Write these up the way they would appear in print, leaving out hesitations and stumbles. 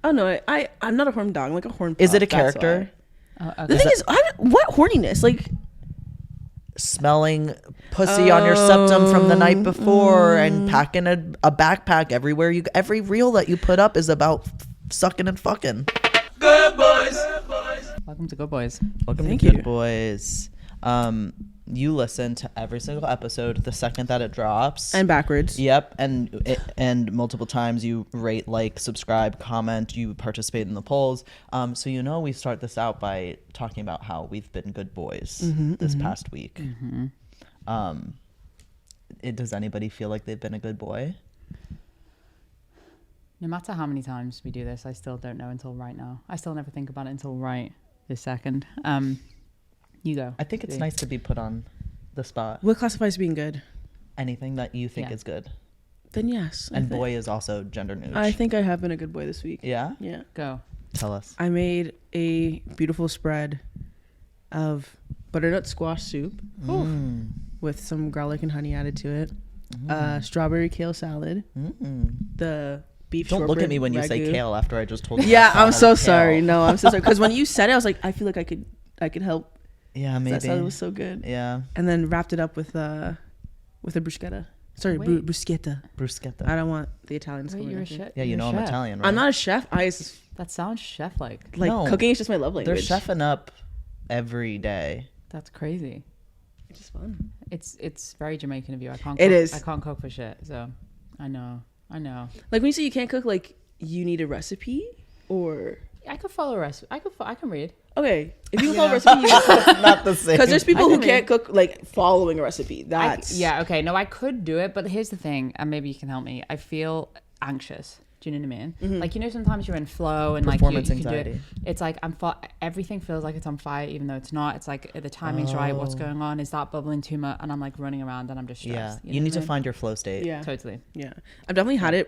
Oh no, I'm not a horn dog. I'm like a horn. Is pup, it a that's character? why. Okay. The thing is, what horniness? Like Smelling pussy on your septum from the night before and packing a backpack everywhere. Every reel that you put up is about sucking and fucking. Good boys. Welcome to Good Boys. Welcome Thank to Good you. Boys. You listen to every single episode the second that it drops. and backwards. Yep, and multiple times you rate, like, subscribe, comment, you participate in the polls. So we start this out by talking about how we've been good boys this past week. Does anybody feel like they've been a good boy? No matter how many times we do this, I still don't know until right now. I still never think about it until right this second. You go. I think it's nice to be put on the spot. What classifies being good? Anything that you think Yeah. is good. Then yes. And boy is also gender neutral. I think I have been a good boy this week. Yeah? Yeah. Go. Tell us. I made a beautiful spread of butternut squash soup with some garlic and honey added to it. Strawberry kale salad. The beef Don't look at shortbread me when you say ragu. kale after I just told you. Yeah, I I'm so kale. sorry. No, I'm so sorry. Because when you said it, I was like, I feel like I could help. Yeah, maybe. That salad was so good. Yeah. And then wrapped it up with a bruschetta. Sorry, Wait. bruschetta. Bruschetta. I don't want the Italians Wait, coming you're a at me. chef. Yeah, you You're know a I'm chef. Italian, right? I'm not a chef. I just That sounds chef-like. like No. cooking is just my love language. They're chefing up every day. That's crazy. It's just fun. It's very Jamaican of you. I can't. It cook, is. I can't cook for shit. So, I know. Like when you say you can't cook, like you need a recipe or I could follow a recipe. I can read. okay. If you can follow a recipe, Not the same. because there's people I who can can't cook like following a recipe. That's Yeah. Okay. No, I could do it, but here's the thing, and maybe you can help me. I feel anxious. Do you know what I mean? Mm-hmm. Like, sometimes you're in flow and Performance like you can do anxiety. it. It's like everything feels like it's on fire, even though it's not. It's like the timing's right. What's going on? Is that bubbling too much? And I'm like running around and I'm just Yeah. stressed. You need to find your flow state. yeah, Totally. yeah. I've definitely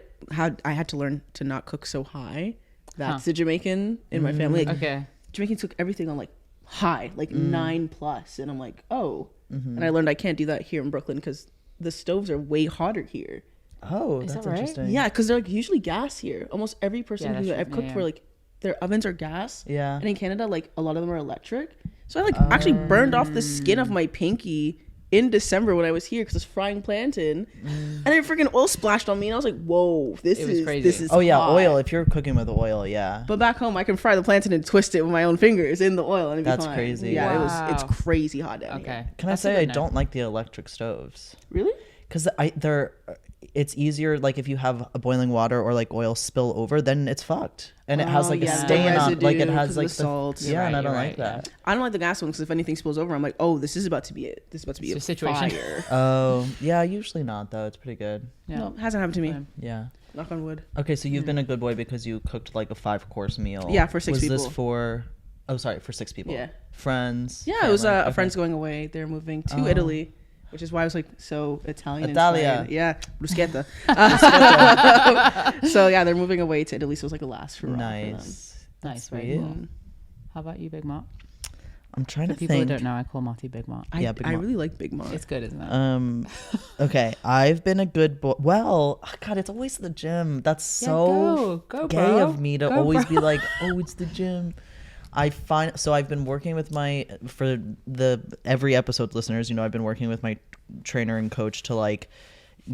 I had to learn to not cook so high. That's the Jamaican in my family. Like, Okay. Jamaicans cook everything on like high, like 9+, and I'm like, oh. And I learned I can't do that here in Brooklyn because the stoves are way hotter here. Oh, Is that's that right? interesting. Yeah, because they're like usually gas here. Almost every person Yeah, who that's I've true. cooked Yeah, for, yeah. like, their ovens are gas. Yeah. And in Canada, like, a lot of them are electric. So I, like, actually burned off the skin of my pinky in December when I was here because I was frying plantain. And then freaking oil splashed on me. And I was like, whoa, this It was is crazy. this is Oh, yeah. hot. Oil. If you're cooking with oil, yeah. But back home, I can fry the plantain and twist it with my own fingers in the oil. And it'd be That's fine. crazy. Yeah, it's Wow. crazy hot down Okay. here. Can I That's say good I to know. don't like the electric stoves? Really? Because it's easier, like, if you have a boiling water or like oil spill over, then it's fucked, and it has Oh, like a yeah, the stain on, like it residue, has 'cause like of the salt. Yeah, You're and I right, don't you're like right, that. I don't like the gas one because if anything spills over, I'm like, oh, this is about to be it. This is about to be It's a a situation. fire. Oh, yeah, usually not though. It's pretty good. Yeah. No, hasn't happened to me. Same. Yeah. Knock on wood. Okay, so you've been a good boy because you cooked like a 5-course meal. Yeah, for 6 Was people. this for? Oh, sorry, for 6 people. Yeah. Friends. Yeah, it was family? a Okay. friend's going away. They're moving to Oh. Italy, which is why I was like so Italian. Italia. Inspired. Yeah, bruschetta. So yeah, they're moving away to Italy, so it was like a last hurrah. Nice. Nice. Sweet. Very cool. How about you, Big Mark? I'm trying For to people think. who don't know, I call Marty Big Mark. I, Yeah, Big I Mom. really like Big Mom. It's good, isn't it? Okay, I've been a good boy. Well, God, it's always the gym. That's so go, gay bro. of me to Go, always bro. be like, oh, it's the gym. I've been working with for the every episode listeners, I've been working with my trainer and coach to like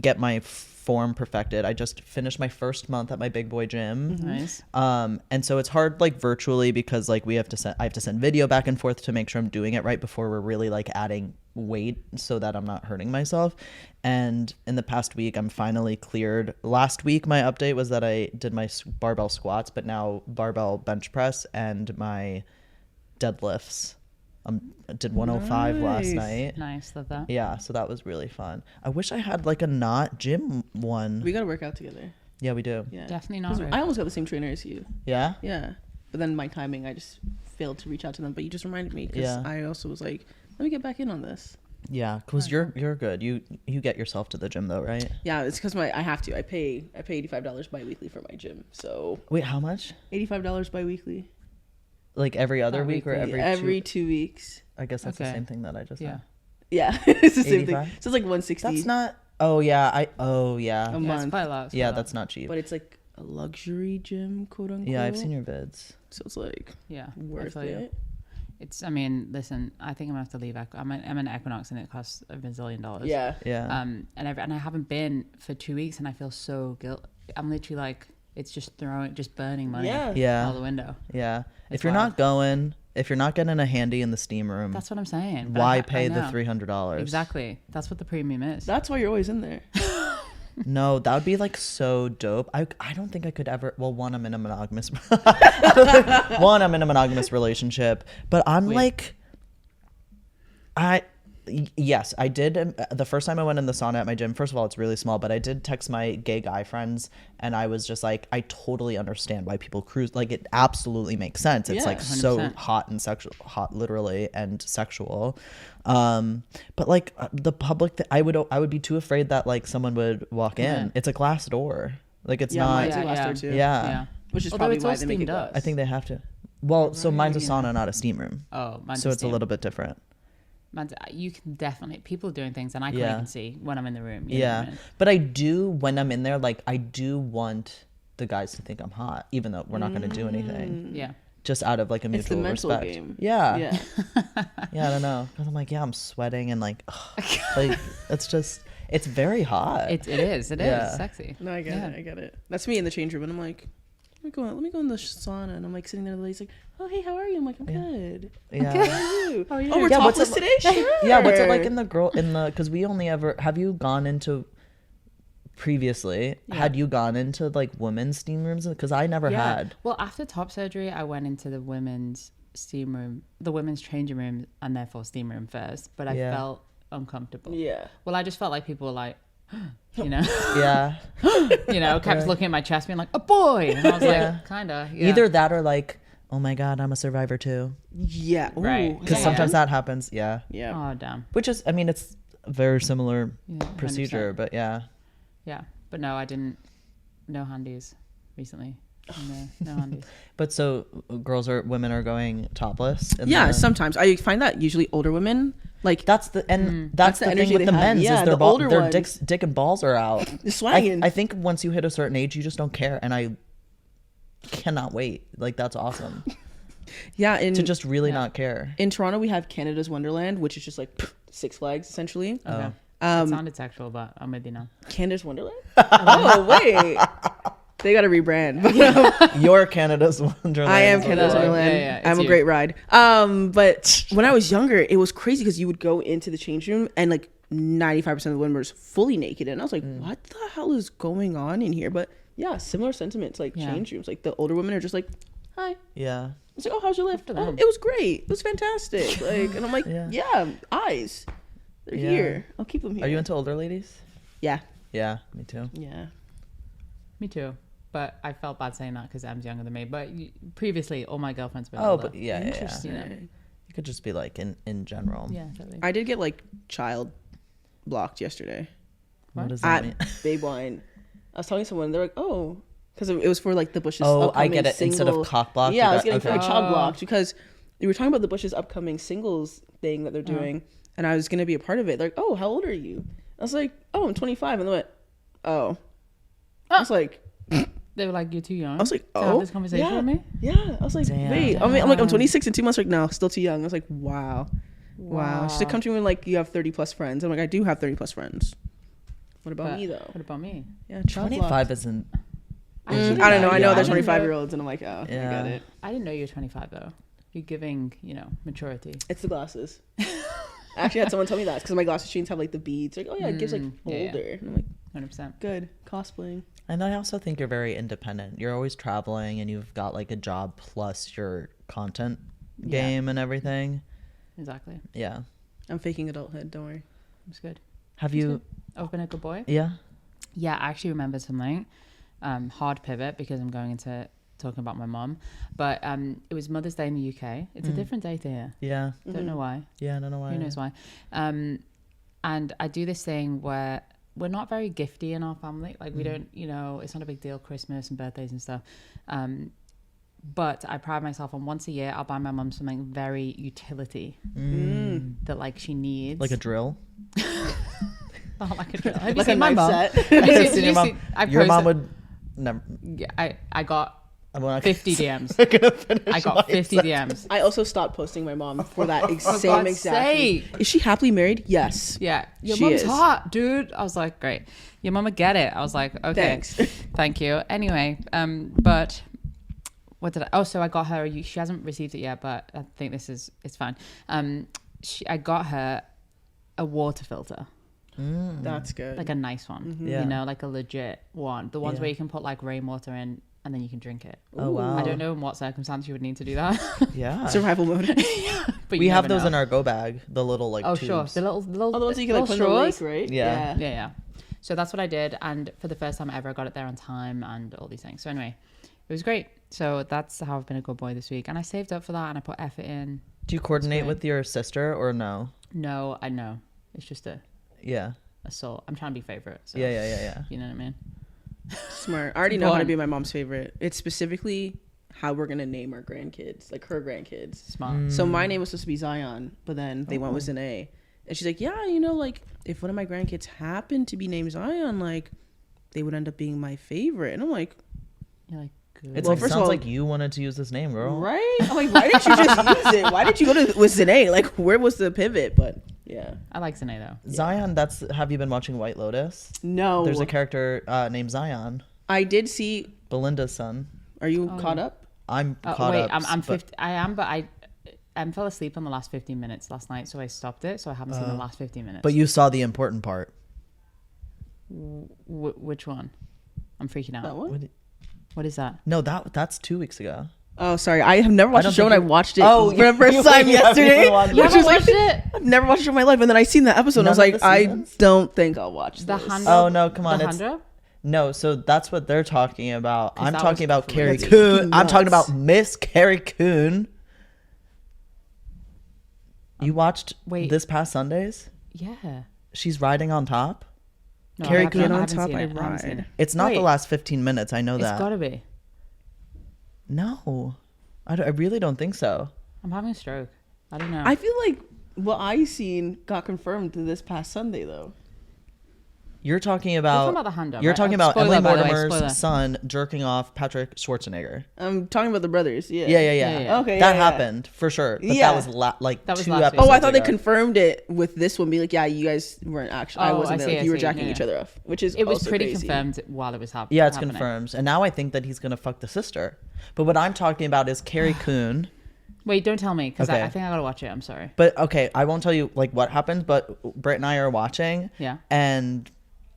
get my form perfected. I just finished my first month at my big boy gym. Nice. And so it's hard like virtually because like I have to send video back and forth to make sure I'm doing it right before we're really like adding weight so that I'm not hurting myself. And in the past week, I'm finally cleared. Last week, my update was that I did my barbell squats, but now barbell bench press and my deadlifts. I did 105 last Nice. night. Nice. Love that. Yeah, so that was really fun. I wish I had like a not gym one. We gotta work out together. Yeah, we do. Yeah, Definitely not. 'Cause Right. I almost got the same trainer as you. Yeah? Yeah, but then my timing, I just failed to reach out to them. But you just reminded me because Yeah. I also was like, let me get back in on this. Yeah, because you're good. You get yourself to the gym though, right? Yeah, it's because I have to. I pay $85 biweekly for my gym. So Wait, how much? $85 biweekly Like every other Not week or weekly. every two? 2 weeks. I guess that's the Okay. same thing that I just Yeah. said. Yeah, it's the same 85? thing. So it's like 160 That's not. Oh yeah. a Yeah, it's month. quite a lot. It's Yeah, quite a lot. that's not cheap. But it's like a luxury gym, quote unquote. Yeah, I've seen your vids. So it's like Yeah, worth I feel you. it. It's. I mean, listen. I think I'm gonna have to leave. I'm an Equinox, and it costs $1 bazillion. Yeah. Yeah. And I haven't been for 2 weeks, and I feel so guilt. I'm literally like, it's just burning money Yeah. Yeah. out the window. Yeah. It's If you're wild. not going, if you're not getting a handy in the steam room, That's what I'm saying. But why I pay the know. $300? Exactly. That's what the premium is. That's why you're always in there. No, that would be like so dope. I don't think I could ever. Well, one, I'm in a monogamous. I'm in a monogamous relationship, but I'm Wait. like, yes, I did. The first time I went in the sauna at my gym, first of all, it's really small, but I did text my gay guy friends, and I was just like, I totally understand why people cruise. Like, it absolutely makes sense. It's Yeah, like so 100%. hot and sexual, hot literally and sexual. But like the public, I would be too afraid that like someone would walk in. Yeah. It's a glass door. Like it's Yeah, not. mine's a glass door too. Yeah. Yeah. Which is Although probably it's why all they make it steamed up. glass. I think they have to. Well, so mine's a Right. sauna, not a steam room. Oh, mine's So it's a steam. little bit different. You can definitely, people doing things, and I can't Yeah. even see when I'm in the room. You know what I Yeah. mean? But I do, when I'm in there, like, I do want the guys to think I'm hot, even though we're not going to do anything. Yeah. Just out of, like, a It's the mutual mental respect. game. Yeah. Yeah. Yeah, I don't know. Because I'm like, yeah, I'm sweating and, like, ugh, like, it's just, it's very hot. It is. It is. Yeah. It's sexy. No, I get Yeah. it. I get it. That's me in the change room, and I'm like, let me go in the sauna, and I'm like sitting there, and the lady's like, oh hey, how are you? I'm like, I'm good. Yeah. How are you? How are you? Oh, we're Yeah, what's topless it- today. Sure. Yeah, what's it like in the, because we only ever, have you gone into, previously, Yeah. had you gone into, like, women's steam rooms? Because I never Yeah. had. Well, after top surgery, I went into the women's steam room, the women's changing room, and therefore steam room first. But I Yeah. felt uncomfortable. Yeah. Well, I just felt like people were like, you know, Yeah. kept looking at my chest, being like, a boy, and I was Yeah. like, kinda. Yeah. Either that or, like, oh my God, I'm a survivor too. Yeah. Ooh, Right. Because Yeah. sometimes that happens. Yeah. Yeah. Oh damn. Which is, I mean, it's a very similar Yeah, 100%. procedure, but yeah. Yeah, but no, I didn't. No handies recently. No handies. But so women are going topless. in Yeah. the- Sometimes I find that usually older women like that's the That's the thing energy with they the have. men's Yeah, is the older their ones. dick and balls are out. swanging. I think once you hit a certain age, you just don't care, and I cannot wait. Like that's awesome yeah. to just really Yeah. not care. In Toronto, we have Canada's Wonderland, which is just like Six Flags essentially. Okay. It sounded sexual, but I'm with you now. Canada's Wonderland. Oh wait, they got to rebrand. But, You're Canada's Wonderland. I am is what Canada's they're like. Wonderland. Yeah, it's I'm a you. great ride. But when I was younger, it was crazy because you would go into the change room and like 95% of the women were fully naked, and I was like, what the hell is going on in here? But yeah, similar sentiments like Yeah. change rooms. Like the older women are just like, hi. Yeah. It's like, oh, how's your lift? for Oh, them. it was great. It was fantastic. Like, and I'm like, Yeah. yeah, eyes. They're Yeah. here. I'll keep them here. Are you into older ladies? Yeah. Yeah, me too. Yeah. Me too. But I felt bad saying that because Em's younger than me. But previously, all my girlfriends were Oh, older. but yeah. Interesting. You know. It could just be like in general. Yeah, totally. I did get like child blocked yesterday What does that at mean? Babe Wine. I was telling someone, they're like, oh, because it was for like the Bush's. Oh, I upcoming get it. Instead of single- cock block, Yeah, you I was got- getting for okay. like child Oh. blocked because we were talking about the Bush's upcoming singles thing that they're doing, and I was gonna be a part of it. They're like, oh, how old are you? I was like, oh, I'm 25, and they went, oh. I was like, They were like, "You're too young." I was like, to have oh, this conversation yeah, with me. yeah. I was like, Damn. wait. I mean, I'm like, I'm 26 in 2 months. Like, no, still too young. I was like, wow. She said, come to me when like you have 30 plus friends. I'm like, I do have 30 plus friends. What about But me though? What about me? Yeah, child blocked. 25 isn't. I don't know. I know Yeah. there's 25-year-olds, and I'm like, oh, I Yeah. get it. I didn't know you were 25 though. You're giving, maturity. It's the glasses. I actually had someone tell me that because my glasses chains have like the beads. Like, oh yeah, it gives like Yeah, yeah. older. And I'm like, 100%. good cosplaying. And I also think you're very independent. You're always traveling, and you've got like a job plus your content Yeah. game and everything. Exactly. Yeah. I'm faking adulthood. Don't worry. It's good. Have you? I've been a good boy. Yeah. Yeah, I actually remember something. Hard pivot because I'm going into talking about my mom. But it was Mother's Day in the UK. It's a different day to here. Yeah. Don't know why. Yeah. I don't know why. Who knows why? And I do this thing where we're not very gifty in our family. Like we don't, it's not a big deal, Christmas and birthdays and stuff. But I pride myself on once a year, I'll buy my mum something very utility that like she needs. Like a drill. Oh, like a drill. Have you Like a seen my knife mom? set. Have you I've seen- seen have you your mom. seen- I Your mom posted- would Never. Yeah, I got I'm not 50 DMs. I'm gonna finish I got my 50 sentence. DMs. I also stopped posting my mom for that For same God's exact sake. reason. Is she happily married? Yes. Yeah, your She mum's is. hot, dude. I was like, great. Your mama get it. I was like, okay, Thanks. thank you. Anyway, but what did I? Oh, so I got her. She hasn't received it yet, but I think it's fine. I got her a water filter, That's good. like a nice one. Yeah. You know, like a legit one. The ones Yeah. where you can put like rainwater in and then you can drink it. Oh wow. I don't know in what circumstance you would need to do that. Yeah. Survival mode. But We you have never those know. in our go bag, the little like Oh tubes. sure, the little Oh, the ones you can like put in the straws. lake, right? Yeah. Yeah. So that's what I did, and for the first time ever, I got it there on time and all these things. So anyway, it was great. So that's how I've been a good boy this week, and I saved up for that, and I put effort in. Do you coordinate great. with your sister or no? No, I know it's just a Yeah. soul. I'm trying to be favorite. So, Yeah. You know what I mean? Smart. I already know how to Important. be my mom's favorite. It's specifically how we're gonna name our grandkids, like her grandkids. Smart. So my name was supposed to be Zion, but then they went with Zhané. And she's like, yeah, you know, like if one of my grandkids happened to be named Zion, like they would end up being my favorite. And I'm like, You're like, good. It Well, like, first of sounds all- like you wanted to use this name, girl. right? I'm like, why didn't you just use it? Why did you go to with Zhané? Like, where was the pivot? But yeah, I like Zhané though. Zion, have you been watching White Lotus? no. There's a character named Zion, I did see. Belinda's son. Are you caught up? I'm caught Wait, up. I'm but 50. I am, but I fell asleep on the last 15 minutes last night, so I stopped it. So I haven't seen the last 15 minutes. But you saw the important part. Which one? I'm freaking out. That one? What is that? No, that's 2 weeks ago. Oh, sorry. I have never watched don't the show, think and I you- watched it Oh, for the first you time haven't yesterday. watched it. You which haven't is like- watched it? I've never watched it in my life, and then I seen the episode, and I was None like, of the I seasons? don't think I'll watch The this. Hundred. Oh, no, come on, The it's- 100? No, so that's what they're talking about. 'Cause I'm that talking was about Carrie crazy. Coon. I'm talking Nuts. about Miss Carrie Coon. You watched Wait. this past Sundays? Yeah. She's riding on top. No, Carrie I haven't- Coon I on haven't top, seen I it. haven't seen ride. it. It's not the Wait. last 15 minutes. I know It's that. gotta be. No, I really don't think so. I'm having a stroke. I don't know. I feel like what I seen got confirmed this past Sunday, though. You're talking You're about, talking about the Honda. you're right? talking Oh, about spoiler, Emily by the way, Mortimer's spoiler. son jerking off Patrick Schwarzenegger. I'm talking about the brothers. Yeah. Yeah. yeah. Okay. That yeah. happened for sure. But Yeah. that was like That was 2 last week. episodes Oh, I thought they ago. confirmed it with this one. Be like, yeah, you guys weren't actually. I Oh, wasn't I there. see, Like, I you were see. jacking Yeah, each yeah. other off, which is It was also pretty crazy. confirmed while it was happening. Yeah, it's confirmed. And now I think that he's going to fuck the sister. But what I'm talking about is Carrie Coon. Wait, don't tell me because Okay. I think I gotta watch it. I'm sorry. But okay, I won't tell you like what happened, but Britt and I are watching. Yeah. And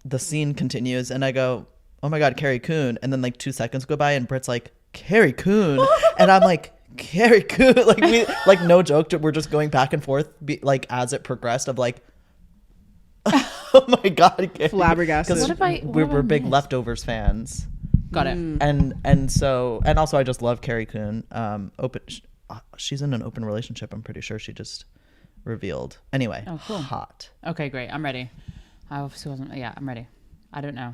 the scene continues and I go, "Oh my god, Carrie Coon." And then like 2 seconds go by and Britt's like, "Carrie Coon." And I'm like, "Carrie Coon." Like no joke, we're just going back and forth like as it progressed of like oh my god, Carrie. Flabbergasted. Because What have I- what have I we're big missed? Leftovers fans. Got it. And so and also I just love Carrie Coon. She's in an open relationship. I'm pretty sure she just revealed. Anyway, Oh, cool. hot. Okay, great. I'm ready. I obviously wasn't. Yeah, I'm ready. I don't know.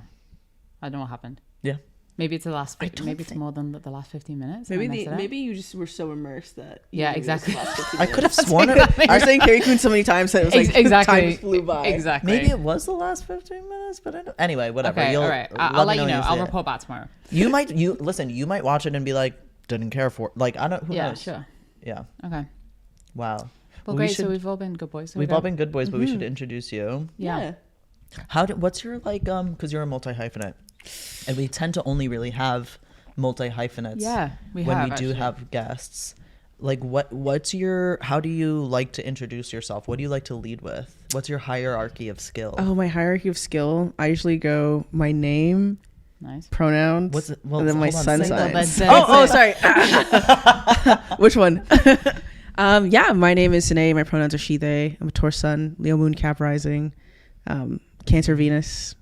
I don't know what happened. Yeah. Maybe it's the last. don't Maybe it's think- more than the last 15 minutes. and I messed it up. Maybe you just were so immersed that you Yeah, knew it was the exactly. last 15 I could have minutes. sworn it. I was saying Carrie Coon so many times that it was like exactly. time just flew by. Exactly. Maybe it was the last 15 minutes, but I don't. Anyway, whatever. Okay. You'll, All right. let I'll me let you know. when I'll see it. report back tomorrow. You might. You listen. You might watch it and be like, didn't care for. Like I don't. Who Yeah. knows? Sure. Yeah. Okay. Wow. Well, We great. should- So we've all been good boys. So We've we're all done. been good boys, but we should introduce you. Yeah. What's your like because you're a multi hyphenate, and we tend to only really have multi hyphenates. Yeah. We when have. we do actually. have guests. Like what's your how do you like to introduce yourself? What do you like to lead with? What's your hierarchy of skill? Oh, my hierarchy of skill. I usually go my name, Nice. pronouns, What's it- well, and then my hold on, sun say that. sign. Well, Oh, that's sorry. Which one? Yeah, my name is Zhané. My pronouns are she, they. I'm a Taurus sun, Leo moon, Cap rising, Cancer Venus.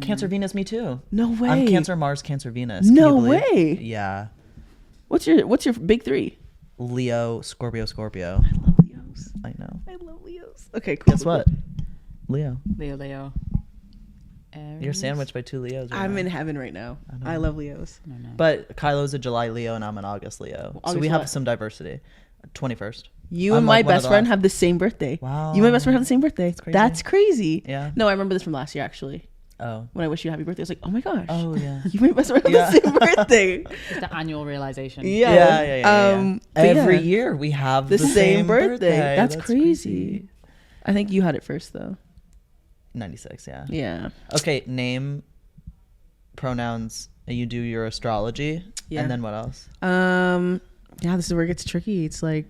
Cancer Venus, me too. No way. I'm Cancer Mars, Cancer Venus. No Can you believe? way. Yeah. What's your big three? Leo, Scorpio, Scorpio. I love Leos. I know. I love Leos. Okay, cool. Guess what? Leo. Leo. You're Aries? sandwiched by 2 Leos. Right I'm now. in heaven right now. know. I love Leos. No, no. But Kylo's a July Leo and I'm an August Leo. So we August have what? some diversity. 21st. You I'm and my like one of best the friend last- have the same birthday. Wow. You and my best friend have the same birthday. crazy. That's crazy. Yeah. No, I remember this from last year actually. Oh. When I wish you happy birthday, I was like, oh my gosh. Oh yeah. You made best friend on the same birthday. Just the annual realization. Yeah. But Every yeah, year we have the same birthday. That's crazy. crazy. I think you had it first though. 96, yeah. Yeah. Okay, name, pronouns, and you do your astrology. Yeah. And then what else? Yeah, this is where it gets tricky. It's like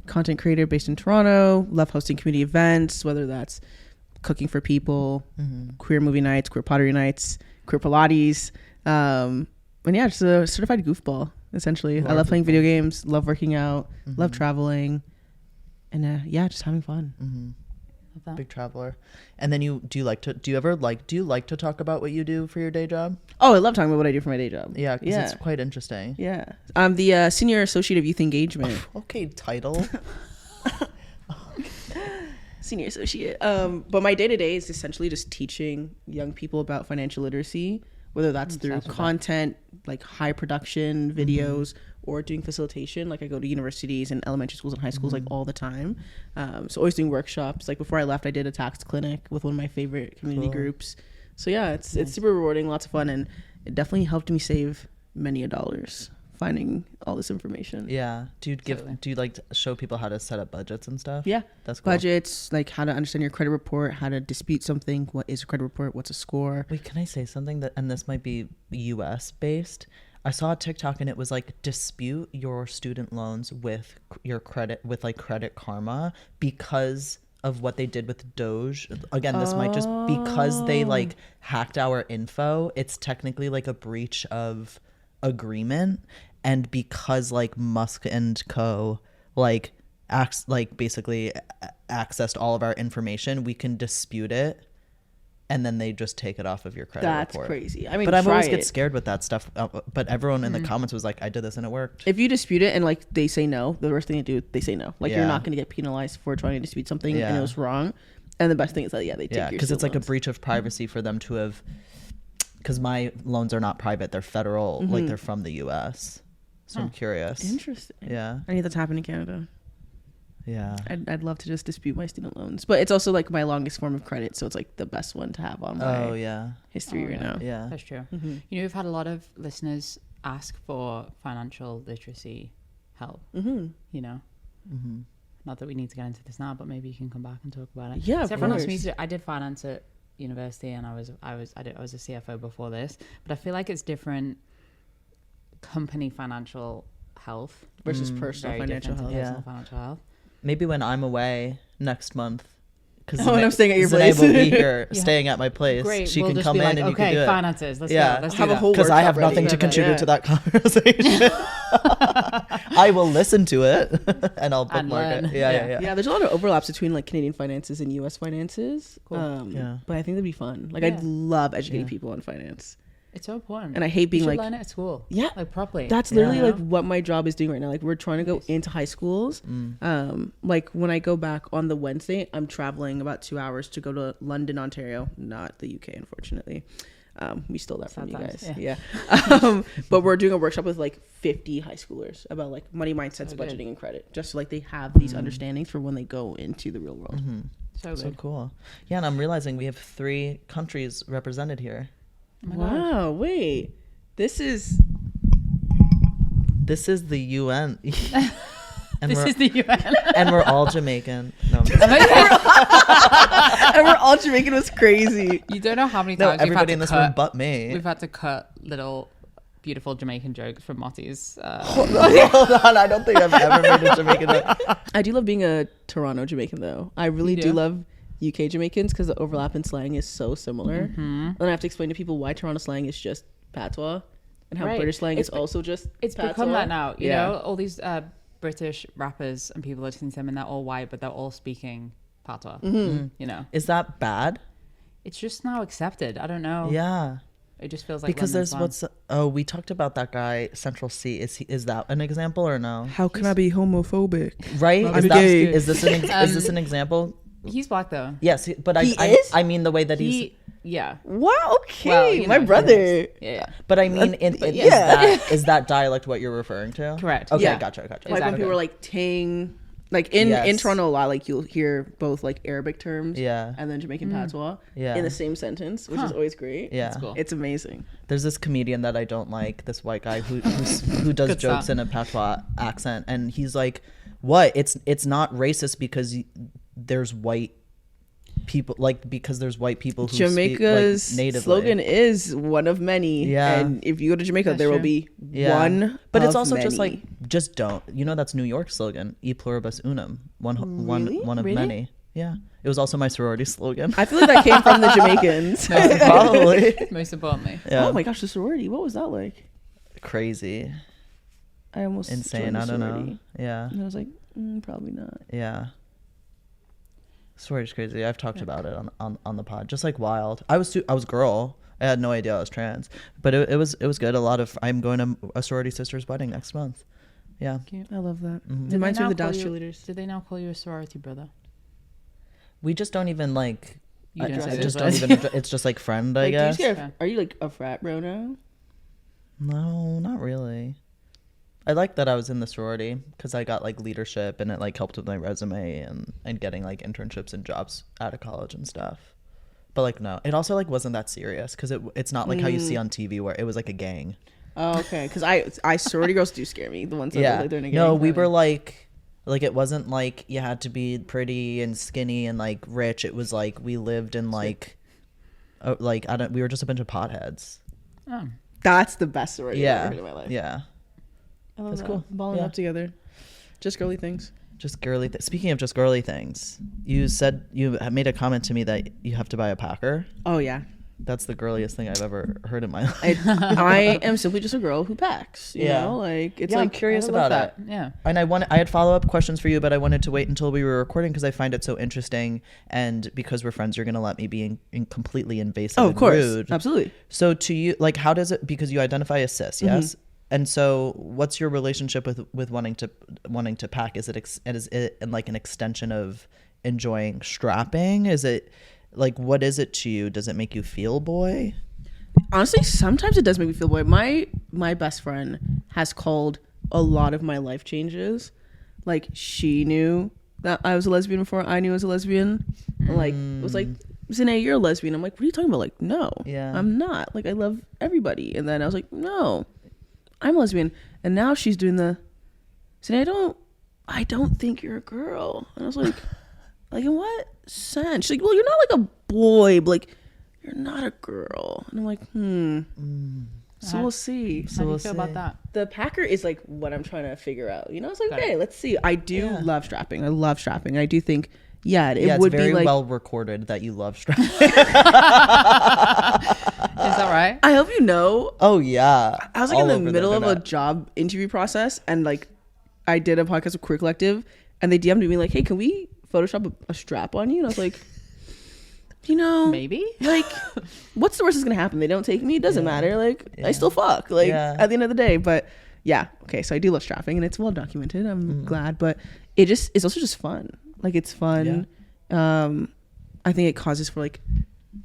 content creator based in Toronto, love hosting community events, whether that's cooking for people, queer movie nights, queer pottery nights, queer Pilates. And yeah, just a certified goofball, essentially. I love playing video games, love working out, love traveling, and yeah, just having fun. Love that. Big traveler. And then do you like to talk about what you do for your day job? Oh, I love talking about what I do for my day job. Yeah, because it's quite interesting. Yeah. I'm the Senior Associate of Youth Engagement. Okay, title. Senior Associate. But my day-to-day is essentially just teaching young people about financial literacy, whether that's through content, like high production videos, or doing facilitation. Like I go to universities and elementary schools and high schools like all the time. So always doing workshops. Like before I left, I did a tax clinic with one of my favorite community groups. So yeah, it's super rewarding, lots of fun, and it definitely helped me save many $dollars finding all this information. Yeah. Do you like to show people how to set up budgets and stuff? Yeah. That's cool. Budgets, like how to understand your credit report, how to dispute something, what is a credit report, what's a score. Wait, can I say something and this might be US based? I saw a TikTok and it was like, dispute your student loans with your credit, with like Credit Karma, because of what they did with Doge. Again, this might just, because they like hacked our info, it's technically like a breach of agreement. And because like Musk and co like basically accessed all of our information, we can dispute it, and then they just take it off of your credit report. That's crazy. I mean, but I always get scared with that stuff. But everyone in the comments was like, I did this and it worked. If you dispute it and like they say no, the worst thing to do, they say no. Like you're not going to get penalized for trying to dispute something and it was wrong. And the best thing is that they take your because it's like a loans. breach of privacy for them to have. Because my loans are not private; they're federal. Like they're from the U.S. So I'm curious. Interesting. Yeah. I need that to happen in Canada. Yeah. I'd love to just dispute my student loans, but it's also like my longest form of credit, so it's like the best one to have on my history right now. Yeah. That's true. You know, we've had a lot of listeners ask for financial literacy help. You know, not that we need to get into this now, but maybe you can come back and talk about it. Yeah, so everyone else needs to. I did finance at university, and I was a CFO before this, but I feel like it's different. Company financial health versus personal financial health. Personal financial health. Maybe when I'm away next month, because when I'm staying at your Zhané place, will be here staying at my place. Great. She we'll can come in and you can do it. Finances. Let's go. Let's have do a whole because I have workshop nothing ready. to contribute to that conversation. I will listen to it and I'll bookmark it. Yeah. There's a lot of overlaps between like Canadian finances and US finances. Cool. But I think that'd be fun. Like I'd love educating people on finance. It's so important. And I hate being you like learn it at school. Yeah. Like properly. That's literally like what my job is doing right now. Like we're trying to go into high schools. Like when I go back on the Wednesday, I'm traveling about 2 hours to go to London, Ontario, not the UK, unfortunately. We stole that from you guys. Yeah. But we're doing a workshop with like 50 high schoolers about like money mindsets, budgeting, and credit, just so like they have these understandings for when they go into the real world. So cool. Yeah, and I'm realizing we have 3 countries represented here. Oh wow, wait. This is the UN. This is the UN. And we're all Jamaican. No, I'm just and we're all Jamaican. Was crazy. You don't know how many times everybody in this room but me. We've had to cut little beautiful Jamaican jokes from Motti's. Hold on, I don't think I've ever made a Jamaican joke. I do love being a Toronto Jamaican though. I really do love UK Jamaicans because the overlap in slang is so similar. And I have to explain to people why Toronto slang is just patois and how British slang is also just it's patois. Become that now. You know, all these British rappers and people listening to them, and they're all white, but they're all speaking patois. You know, is that bad? It's just now accepted. I don't know. Yeah. It just feels like because there's we talked about that guy Central C. Is that an example or no? How can I be homophobic? Right? I'm gay. Is this an example? He's black though. Yes, but I mean the way that he's. Yeah. Wow. Okay. Well, you my know, brother. Yeah. But I mean, is that dialect what you're referring to? Correct. Okay. Yeah. Gotcha. Like when people were like ting, Like in Yes. Toronto a lot, like you'll hear both like Arabic terms Yeah. and then Jamaican patois Yeah. in the same sentence, which is always great. Yeah. That's cool. It's amazing. There's this comedian that I don't like, this white guy who does Good jokes stuff. in a patois accent, and he's like, "What? It's not racist because there's white people, like because there's white people who Jamaica's speak, like, natively." slogan is one of many. Yeah. And if you go to Jamaica, That's there will true. be Yeah. one. But it's of also just many. like, just don't. You know, that's New York's slogan, "E pluribus unum," one Really? of Really? many. Yeah, it was also my sorority slogan. I feel like that came from the Jamaicans. Probably. Most importantly. Yeah. Oh my gosh, the sorority. What was that like? Crazy, I almost insane. joined the I don't know. sorority. Yeah, And I was like, probably not. yeah. Sorority's crazy. I've talked about it on the pod. Just like wild. I was a girl. I had no idea I was trans, but it was good. I'm going to a sorority sister's wedding next month. Yeah. Cute. I love that. Mhm. Did Reminds they me of the now dance call you- cheerleaders. Did they now call you a sorority brother? We just don't even like. You don't I say just those don't words. even. It's just like friend, I Like, guess. do you just are you like a frat bro now? No, not really. I like that I was in the sorority because I got like leadership and it like helped with my resume and getting like internships and jobs out of college and stuff. But like no, it also like wasn't that serious because it's not like how you see on TV where it was like a gang. Oh, okay. Because I sorority girls do scare me. The ones that look Yeah. like they're in a No, gang. we were like it wasn't like you had to be pretty and skinny and like rich. It was like we lived in like we were just a bunch of potheads. Oh. That's the best sorority I've Yeah. ever heard in my life. Yeah. I love That's that. cool. Balling Yeah. up together. Just girly things. Just girly. Speaking of just girly things, you said you made a comment to me that you have to buy a packer. Oh, yeah. That's the girliest thing I've ever heard in my life. I am simply just a girl who packs. You know? Like, it's Yeah, I'm like, curious I love about that. it. Yeah. And I had follow-up questions for you, but I wanted to wait until we were recording because I find it so interesting. And because we're friends, you're going to let me be completely invasive Oh, of and course. rude. Absolutely. So to you, like, how does it, because you identify as cis, yes? And so what's your relationship with wanting to pack? Is it like an extension of enjoying strapping? Is it like, what is it to you? Does it make you feel boy? Honestly, sometimes it does make me feel boy. My best friend has called a lot of my life changes. Like, she knew that I was a lesbian before I knew I was a lesbian. Like, it was like, Zhané, you're a lesbian. I'm like, what are you talking about? Like, no, Yeah. I'm not. Like, I love everybody. And then I was like, no, I'm a lesbian. And now she's doing Zhané, I don't think you're a girl. And I was like, like, in what sense? She's like, well, you're not like a boy, but like, you're not a girl. And I'm like, So we'll see. How do you feel about that? The packer is like what I'm trying to figure out. You know, it's like, Got it. okay, let's see. I do Yeah. love strapping. I love strapping. I do think, it It's would very be like. well recorded that you love strapping. Is that right? I hope you know. Oh yeah. I was like All in over the middle of a internet. job interview process, and like, I did a podcast with Queer Collective, and they DM'd me like, "Hey, can we Photoshop a strap on you?" And I was like, you know, Maybe. like, what's the worst that's gonna happen? They don't take me. It doesn't matter. Like, Yeah. I still fuck. Like, Yeah. at the end of the day. But yeah, okay. So I do love strapping, and it's well documented. I'm Mm-hmm. glad, but it's also just fun. Like, it's fun. I think it causes for like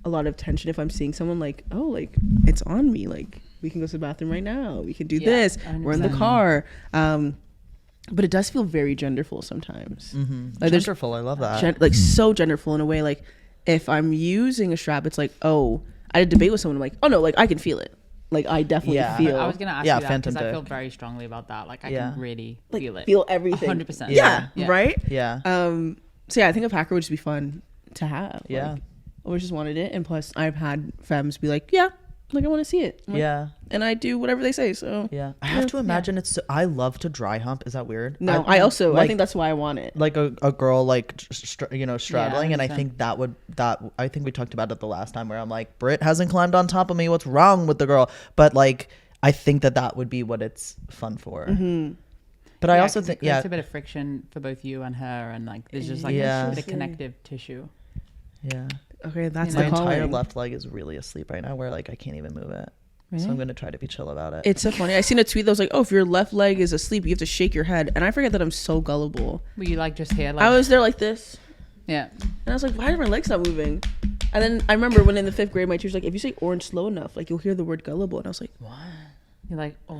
a lot of tension if I'm seeing someone like, oh, like it's on me. Like, we can go to the bathroom right now. We can do Yeah, this. We're in the 100%. car. But it does feel very genderful sometimes. Like, there's Genderful, I love that. like so genderful in a way. Like, if I'm using a strap, it's like, oh, I had a debate with someone. I'm like, oh no, like I can feel it. Like, I definitely Yeah. feel. I was gonna ask Yeah, you that because phantom I feel dick. very strongly about that. Like I Yeah. can really like feel it. feel everything. 100%. Yeah, Yeah. right. Yeah. So yeah, I think a packer would just be fun to have. Yeah. Like, I always just wanted it, and plus I've had femmes be like, yeah, like I want to see it. I'm like, Yeah. and I do whatever they say. So Yeah. I have to imagine it's. I love to dry hump. Is that weird? no, I also I like- think that's why I want it. Like a girl like straddling, and I 100%. think I think we talked about it the last time where I'm like, Britt hasn't climbed on top of me. What's wrong with the girl? But like, I think that would be what it's fun for. But I also 'cause think it creates a bit of friction for both you and her, and like there's just like Yeah. a bit of connective tissue. yeah. Okay, that's My the entire calling. left leg is really asleep right now, where like I can't even move it. So I'm gonna try to be chill about it. It's so funny. I seen a tweet that was like, "Oh, if your left leg is asleep, you have to shake your head." And I forget that I'm so gullible. Were you like just here? Like, I was there like this, yeah. and I was like, "Why are my legs not moving?" And then I remember when in the 5th grade, my teacher's like, "If you say orange slow enough, like you'll hear the word gullible." And I was like, You're like, oh.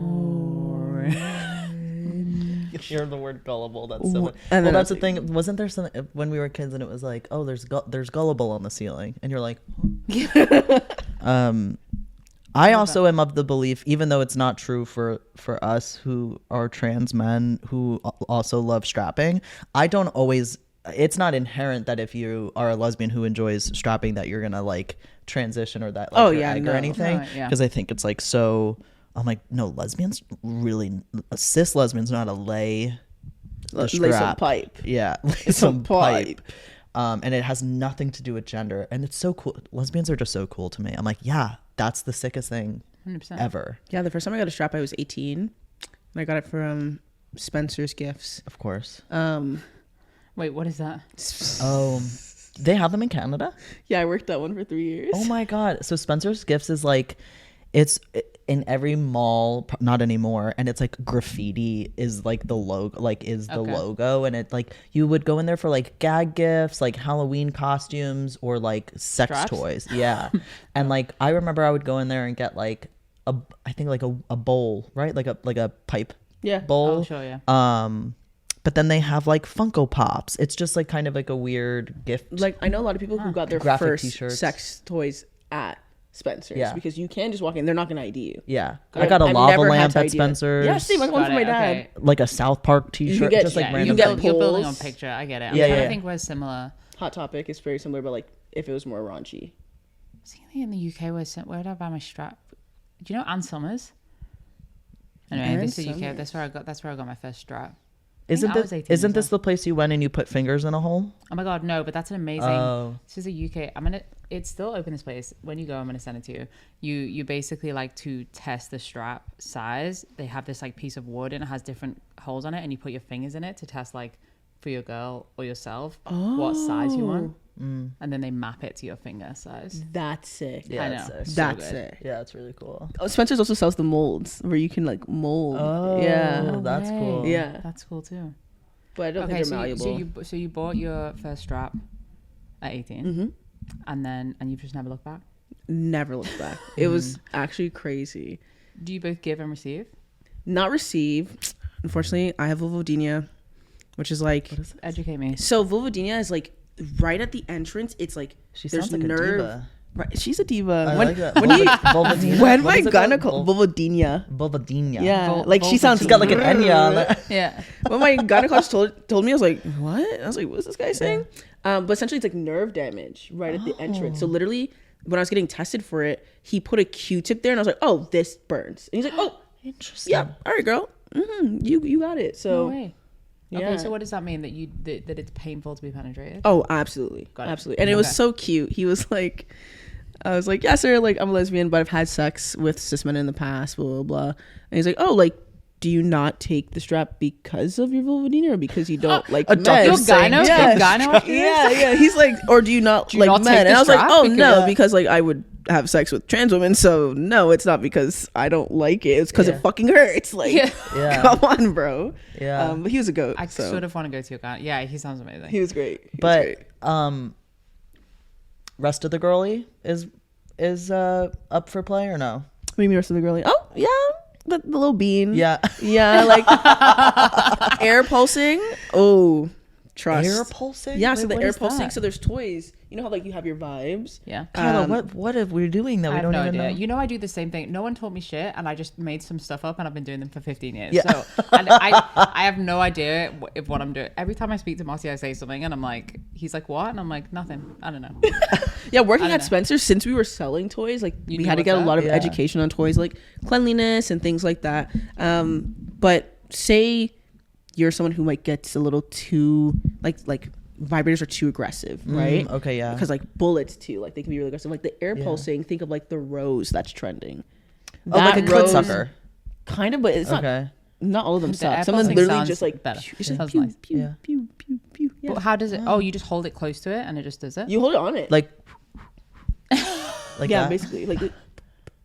hear the word gullible. That's so. And Well, then I that's was the thing. Wasn't there something when we were kids and it was like, oh, there's gullible on the ceiling, and you're like, huh? I also am of the belief, even though it's not true for us who are trans men who also love strapping, I don't always. It's not inherent that if you are a lesbian who enjoys strapping that you're gonna like transition or that like or anything. Because I think it's like so. I'm like, no, lesbians really cis lesbians know how to lay the strap. lay some pipe. Yeah, lay some pipe. And it has nothing to do with gender, and it's so cool. Lesbians are just so cool to me. I'm like, yeah, that's the sickest thing 100%. ever. Yeah, the first time I got a strap, I was 18, and I got it from Spencer's Gifts. Of course. Wait, what is that? Oh, they have them in Canada? Yeah, I worked that one for 3 years. Oh my god! So Spencer's Gifts is like, it's in every mall, not anymore, and it's like graffiti is like the logo, like is the logo, and it like you would go in there for like gag gifts, like Halloween costumes, or like sex Straps? toys. Yeah, and like I remember I would go in there and get like I think like a bowl, right? Like a pipe bowl. Oh, sure, yeah. But then they have like Funko Pops. It's just like kind of like a weird gift. Like I know a lot of people who got their Graphic first t-shirts. sex toys at Spencer's, Yeah. because you can just walk in, they're not gonna ID you. Yeah, Got I it. got a I've lava never had lamp to at ID it. Spencer's. Yeah, same. I got one Got for my it, dad. okay. Like a South Park T-shirt, get- just like Yeah, random. get you're building on poles. picture. I get it. I'm Yeah, trying yeah. to think where's similar. Hot Topic is very similar, but like if it was more raunchy. Was there anything in the UK where did I buy my strap? Do you know Ann Summers? Anyway, Ann this is the UK. Summers. That's where I got my first strap. Isn't I was 18 isn't as this the place you went and you put fingers in a hole? Oh my god, no! But that's an amazing. Oh. This is a UK. It's still open. This place. When you go, I'm gonna send it to you. You basically like to test the strap size. They have this like piece of wood and it has different holes on it, and you put your fingers in it to test like for your girl or yourself what size you want, and then they map it to your finger size. That's sick. Yeah, I it's know. sick. So That's good. sick. Yeah, it's really cool. Oh, Spencer's also sells the molds where you can like mold. Oh, Yeah. that's Way. cool. Yeah. That's cool too. But I don't Okay, think so they're malleable. so you bought your first strap at 18, Mm-hmm. and you've just never looked back. Never looked back. It was actually crazy. Do you both give and receive? Not receive. Unfortunately, I have vulvodynia, which is like, What is it? Educate me. so vulvodynia is like right at the entrance. It's like She there's sounds like nerve. a diva. Right, she's a diva. I when like that. when you Vulvodynia? when What my is it called? gynecologist vulvodynia. Vulvodynia. Yeah, Vul- like she sounds. She's got like an Enya on it. Yeah. When my gynecologist told me, I was like, what? I was like, what's this guy saying? But essentially, it's like nerve damage right at the entrance. So literally, when I was getting tested for it, he put a Q-tip there, and I was like, oh, this burns. And he's like, oh, Interesting. yeah, all right, girl, you got it. No So way. yeah. Okay, so what does that mean that it's painful to be penetrated? Oh, absolutely. Got it. Absolutely. And it was Okay. so cute. He was like, I was like, yeah, sir, like I'm a lesbian, but I've had sex with cis men in the past, blah, blah, blah. And he's like, oh, like, do you not take the strap because of your vulvodynia or because you don't like men? Your gyno? Yeah. Your gyno after this? Yeah. He's like, or do you not you like not take men? the And I was like, strap oh, because- no, because like I would have sex with trans women. So no, it's not because I don't like it. It's because Yeah. it fucking hurts. Like, Yeah. Yeah. come on, bro. Yeah. But he was a goat. I so sort of want to go to your gyno. Yeah, he sounds amazing. he was great. He was But great. rest of the girly is up for play or no? What do you mean rest of the girlie? Oh, yeah. The little bean. Yeah. Yeah, like air pulsing. Oh, trust. Air pulsing? Yeah, Wait, so the what air is pulsing. that? So there's toys. You know how like you have your vibes? Yeah. Kyla, what are we doing that I we have don't no even idea. know? You know, I do the same thing. No one taught me shit, and I just made some stuff up, and I've been doing them for 15 years. Yeah. So and I have no idea if what I'm doing. Every time I speak to Marcy, I say something, and I'm like, he's like, what? And I'm like, nothing. I don't know. Yeah, working I don't at know. Spencer's, since we were selling toys, like You we knew had to what's get a up? lot of Yeah. education on toys, like cleanliness and things like that. But say you're someone who like gets a little too like vibrators are too aggressive, right? Okay, yeah. Because like bullets too, like they can be really aggressive. Like the air Yeah. pulsing, think of like the rose that's trending. Oh, like a That clit rose- sucker. Kind of, but it's Okay. not all of them The suck. air Some of them pulsing literally sounds just like better. It's Sounds like pew, nice. pew, Yeah. pew, pew, pew. Yeah. But how does it? Oh, you just hold it close to it, and it just does it. You hold it on it. Like yeah, that? basically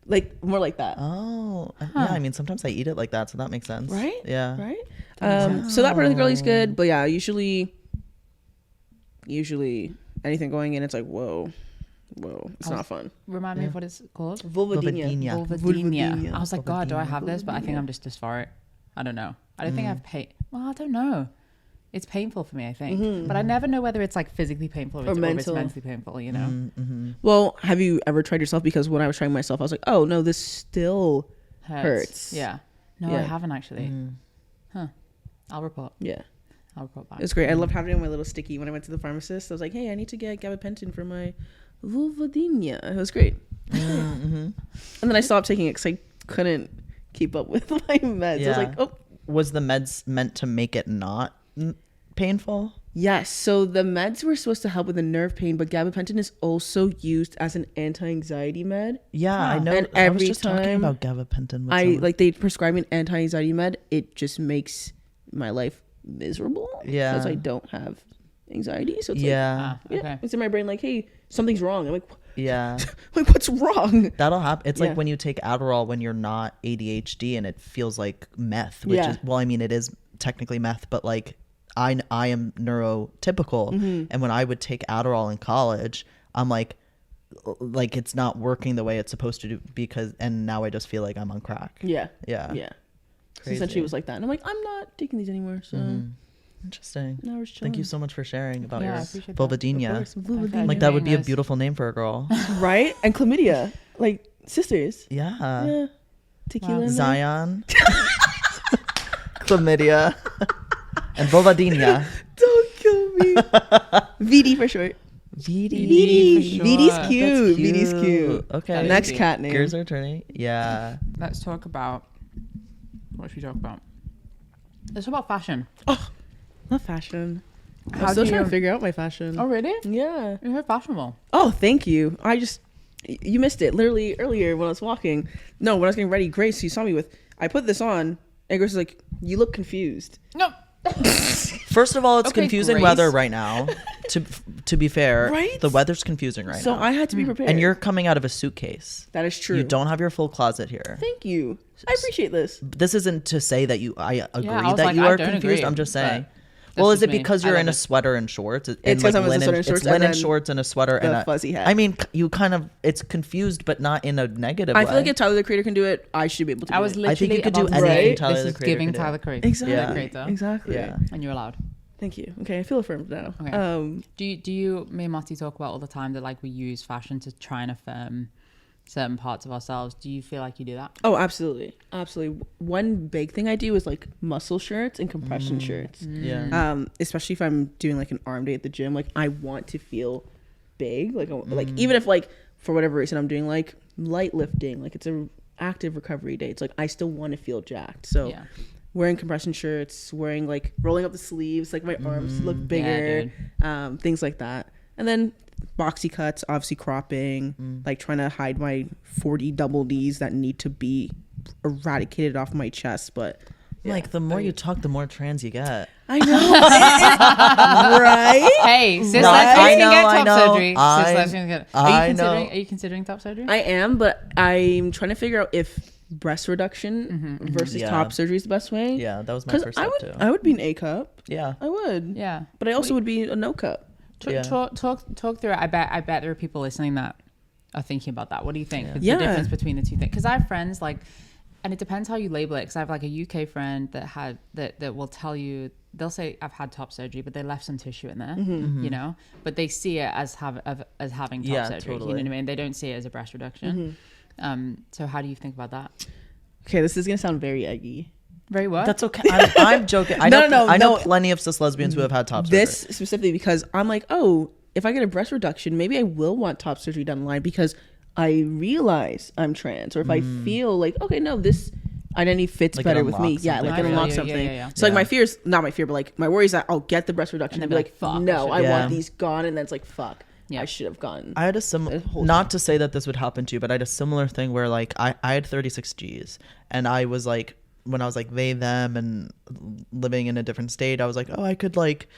like more like that. Oh, yeah. I mean, sometimes I eat it like that, so that makes sense. Right? Yeah. Right? So that part of the girlie's good, but yeah, usually anything going in, it's like whoa, it's not fun. Remind me of what it's called. Vulvodynia. Vulvodynia. Vulvodynia. Vulvodynia. I was like, God, do I have this? But I think I'm just dysphoric. I don't know. I don't think I have Well, I don't know. It's painful for me, I think. But I never know whether it's like physically painful or it's mentally painful, you know? Well, have you ever tried yourself? Because when I was trying myself, I was like, oh, no, this still hurts. Yeah. No, I haven't actually. Huh. I'll report. Yeah. I'll report back. It was great. I loved having it on my little sticky when I went to the pharmacist. I was like, hey, I need to get gabapentin for my vulvodynia. It was great. And then I stopped taking it because I couldn't keep up with my meds. Yeah. I was like, oh. Was the meds meant to make it not painful? Yes. So the meds were supposed to help with the nerve pain, but gabapentin is also used as an anti-anxiety med. Yeah, I know. And I was every just talking time about gabapentin. With I someone. like they prescribe an anti-anxiety med, it just makes my life miserable. Yeah. Because I don't have anxiety. So it's yeah. Okay. it's in my brain like, hey, something's wrong. I'm like, Yeah. like what's wrong? That'll happen. It's Yeah. like when you take Adderall when you're not ADHD and it feels like meth, which is, well, I mean, it is technically meth, but like I am neurotypical. And when I would take Adderall in college, I'm like it's not working the way it's supposed to do and now I just feel like I'm on crack. Yeah. Yeah. Yeah. So Crazy. essentially it was like that. And I'm like, I'm not taking these anymore. So Interesting. now we're just chilling. Thank you so much for sharing about Yeah, I your appreciate that. vulvodynia. Vulvodynia. Like that would be a Nice. beautiful name for a girl. Right? And chlamydia. Like sisters. Yeah. Yeah. Tequila. Wow. in there. Zion. Chlamydia. And vulvodynia. Don't kill me. VD for short. VD. sure. VD's cute. That's VD's cute. Okay. Next cute. cat name. Gears are turning. Yeah. Let's talk about... What should we talk about? Let's talk about fashion. Love fashion. How I'm still do trying you- to figure out my fashion. Oh, really? Yeah. You're very fashionable. Oh, thank you. You missed it literally earlier when I was walking. No, when I was getting ready, Grace, you saw me with, I put this on, and Grace was like, you look confused. No. First of all, it's Okay, confusing Grace. weather right now. To be fair, Right? the weather's confusing right So now. I had to be prepared. And you're coming out of a suitcase. That is true. You don't have your full closet here. Thank you. I appreciate this. This isn't to say that I agree I was that like, you I are don't confused. agree, I'm just saying. but Well, that's is it just me. because I you're love in a it. sweater and shorts? It's 'cause I'm in a sweater and shorts It's and linen then shorts and a sweater the and a fuzzy hat. I mean, you kind of it's confused, but not in a negative way. I feel like if Tyler the Creator can do it, I should be able to do I was it. literally I think you could do about to anything say, Tyler this the is Creator giving could do. Tyler Creator. Exactly. Yeah. Creator. Exactly. Yeah. And you're allowed. Thank you. Okay, I feel affirmed now. Okay. Do you, me and Matty talk about all the time that like we use fashion to try and affirm certain parts of ourselves? Do you feel like you do that? Oh, absolutely. Absolutely. One big thing I do is like muscle shirts and compression shirts. Yeah. Especially if I'm doing like an arm day at the gym, like I want to feel big. Like even if like for whatever reason I'm doing like light lifting, like it's a active recovery day. It's like I still want to feel jacked. So Yeah. wearing compression shirts, wearing like rolling up the sleeves, like my arms look bigger, things like that. And then boxy cuts, obviously cropping, like trying to hide my 40 double Ds that need to be eradicated off my chest. But Like the more you talk, the more trans you get. I know, right? Hey, sis, No, let's I can know, get I top know. surgery. Sis, let's get. I know. Are you considering top surgery? I am, but I'm trying to figure out if breast reduction versus Yeah. top surgery is the best way. Yeah, that was my Because first I step would, too. I would be an A cup. Yeah. I would. Yeah. But I also would be a no cup. Yeah. Talk through it. I bet there are people listening that are thinking about that. What do you think? The Yeah. difference between the two things? Because I have friends like, and it depends how you label it. Because I have like a UK friend that will tell you, they'll say I've had top surgery, but they left some tissue in there, you know. But they see it as having top Yeah, surgery. totally. You know what I mean? They don't see it as a breast reduction. So how do you think about that? Okay, this is gonna sound very eggy. Very what? That's okay. I'm joking. I No, know, no, I know no. plenty of cis lesbians who have had top surgery. This specifically because I'm like, oh, if I get a breast reduction, maybe I will want top surgery down the line because I realize I'm trans, or if I feel like, okay, no, this identity fits Like it better with me. unlocks Yeah, something like it for you. unlocks Yeah, something. yeah. So like Yeah. my fears, not my fear, but like my worry is that I'll get the breast reduction And and, then be be like, like, fuck, no, I I should- want Yeah. these gone, and then it's like, fuck, Yeah. I should have gotten. I had a the similar, whole not to say that this would happen to you, but I had a similar thing where like I had 36 Gs and I was like, when I was like they, them and living in a different state, I was like, oh, I could like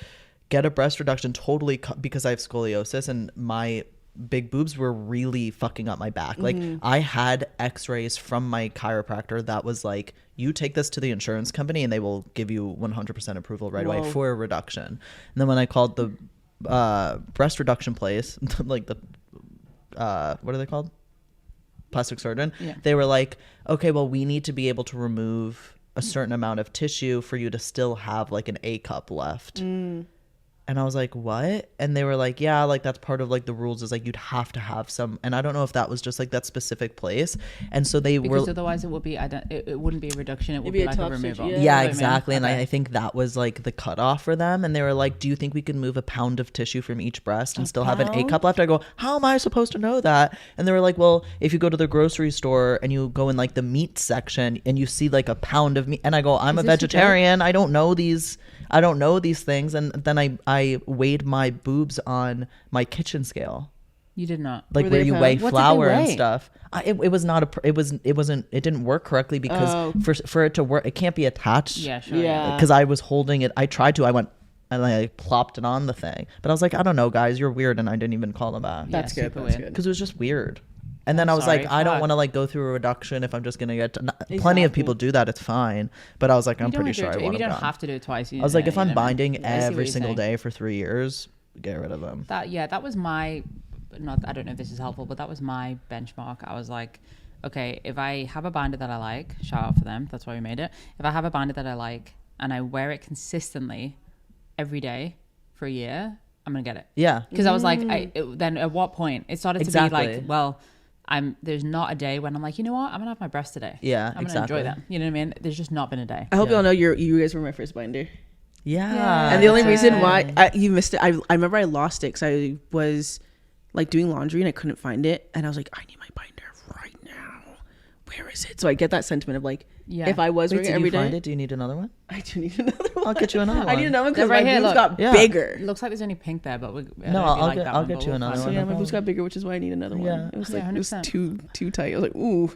get a breast reduction totally because I have scoliosis and my big boobs were really fucking up my back. Like I had x-rays from my chiropractor that was like, you take this to the insurance company and they will give you 100% approval right away Whoa. for a reduction. And then when I called the breast reduction place, like the what are they called? Plastic surgeon. Yeah. They were like, okay, well, we need to be able to remove a certain amount of tissue for you to still have like an A cup left. And I was like, what? And they were like, yeah, like that's part of like the rules is like you'd have to have some. And I don't know if that was just like that specific place. And so they because otherwise it would be it wouldn't be a reduction, it would be like a removal. Yeah, exactly. And I think that was like the cutoff for them. And they were like, do you think we could move a pound of tissue from each breast and still have an A cup left? I go, how am I supposed to know that? And they were like, well, if you go to the grocery store and you go in like the meat section and you see like a pound of meat, and I go, I'm a vegetarian, I don't know these things. And then I weighed my boobs on my kitchen scale. You did not, like where you weigh flour and stuff. It didn't work correctly because for it to work, it can't be attached. Yeah, sure. Yeah, because I was holding it. I tried to. I went and I plopped it on the thing, but I was like, I don't know, guys, you're weird, and I didn't even call them back. That's good. That's good because it was just weird. And then I was like, I don't want to like go through a reduction if I'm just gonna get plenty of people do that. It's fine, but I was like, I'm pretty sure I want to. You don't have to do it twice. I was like, if I'm binding every single day for 3 years, get rid of them. That was my. I don't know if this is helpful, but that was my benchmark. I was like, okay, if I have a binder that I like, shout out for them. That's why we made it. If I have a binder that I like and I wear it consistently every day for a year, I'm gonna get it. Yeah, because I was like, then at what point it started to be like, well. There's not a day when I'm like, you know what, I'm gonna have my breast today. Yeah, I'm gonna enjoy them. You know what I mean? There's just not been a day. I hope y'all know you guys were my first binder. Yeah. And the only reason why you missed it, I remember I lost it because I was like doing laundry and I couldn't find it, and I was like, I need my binder right now. Where is it? So I get that sentiment of like, if I was wearing it every day. Find it? Do you need another one? I do need another one. I'll get you another one. I need another one because right my here, boobs got bigger. It looks like there's only pink there, but I'll get you another one. So yeah, my boobs got bigger, which is why I need another one. Yeah. It was like it was too tight. I was like, ooh.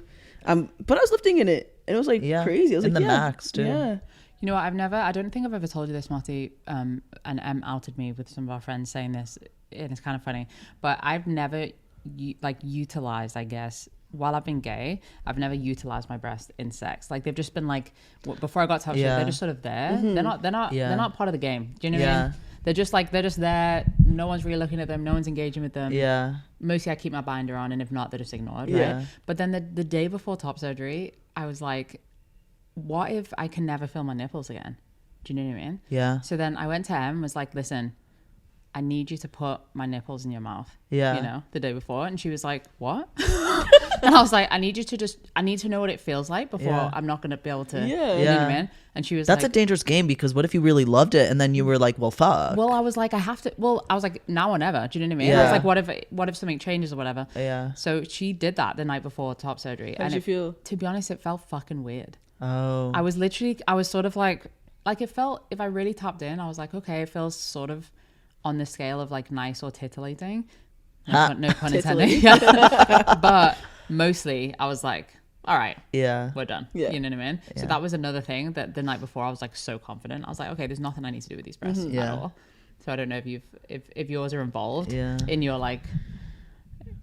But I was lifting in it, and it was like crazy. I was like, the max too. Yeah. You know what? I don't think I've ever told you this, Marty, and Em outed me with some of our friends saying this, and it's kind of funny, but I've never utilized, I guess, while I've been gay, I've never utilized my breast in sex. Like they've just been like, before I got to they're just sort of there. Mm-hmm. They're not part of the game. Do you know what I mean? They're just there. No one's really looking at them. No one's engaging with them. Yeah. Mostly I keep my binder on, and if not, they're just ignored. Right. But then the day before top surgery, I was like, what if I can never feel my nipples again? Do you know what I mean? Yeah. So then I went to Em and was like, listen, I need you to put my nipples in your mouth. Yeah. You know, the day before. And she was like, what? And I was like, I need to know what it feels like before I'm not going to be able to. Yeah. You know what I mean? And she was That's a dangerous game because what if you really loved it and then you were like, well, fuck. Well, I was like, I was like, now or never. Do you know what I mean? Yeah. I was like, what if something changes or whatever? Yeah. So she did that the night before top surgery. How did you feel? To be honest, it felt fucking weird. Oh. I was sort of like it felt, if I really tapped in, I was like, okay, it feels sort of on the scale of like nice or titillating. No pun intended. But mostly I was like, all right, we're done. Yeah. You know what I mean? So that was another thing that the night before I was like so confident. I was like, okay, there's nothing I need to do with these breasts at all. So I don't know if yours are involved in your like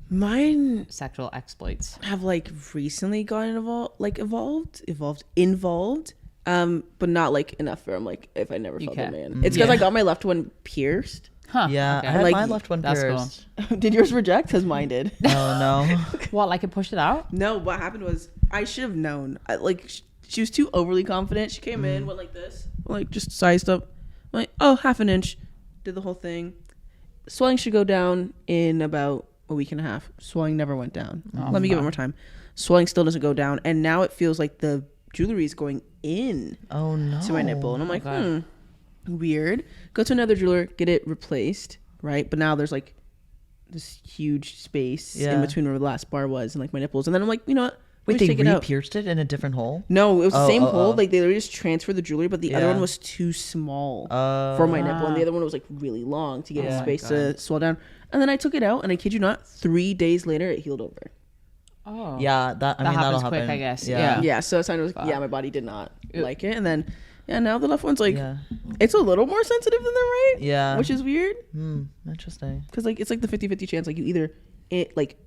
mine sexual exploits. Have like recently gotten involved. But not like enough where I'm like, if I never felt a man. It's because I got my left one pierced. Huh. Yeah, okay. I had my left one pierced. Cool. Did yours reject? Because mine did. Oh no. What, like it pushed it out? No, what happened was I should have known. She was too overly confident. She came in, went like this, like just sized up. I'm like, oh, half an inch. Did the whole thing. Swelling should go down in about a week and a half. Swelling never went down. Let me give it more time. Swelling still doesn't go down, and now it feels like the jewelry is going in. Oh no. To my nipple, and I'm like, weird. Go to another jeweler, get it replaced, right? But now there's like this huge space in between where the last bar was and like my nipples, and then I'm like, you know what? Wait, they re-pierced it in a different hole? No, it was the same hole. Like they literally just transferred the jewelry, but the other one was too small for my nipple, and the other one was like really long to get space to swell down. And then I took it out, and I kid you not, 3 days later it healed over. Oh, yeah, that happens quick, I guess. Yeah. So it's kind of like, my body did not like it, and then now the left one's like it's a little more sensitive than the right. Yeah, which is weird. Interesting. Because like it's like the 50-50 chance. Like you either like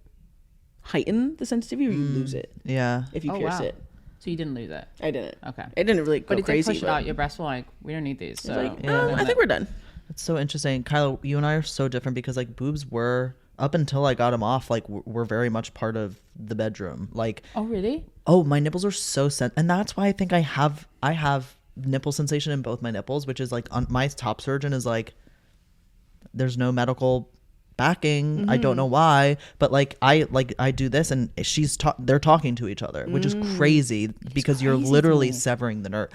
heighten the sensitivity or you lose it. Yeah, if you pierce it. So you didn't lose it? I didn't. Okay. It didn't really go crazy. But it did push it out. Your breasts were like, we don't need these. So like, I think we're done. It's so interesting, Kyla. You and I are so different because like boobs were up until I got them off, like were very much part of the bedroom. Like, Oh, really? oh, my nipples are so and that's why I think I have nipple sensation in both my nipples, which is like my top surgeon is like, there's no medical backing. I don't know why, but like I do this and they're talking to each other, which is crazy because you're literally severing the nerve.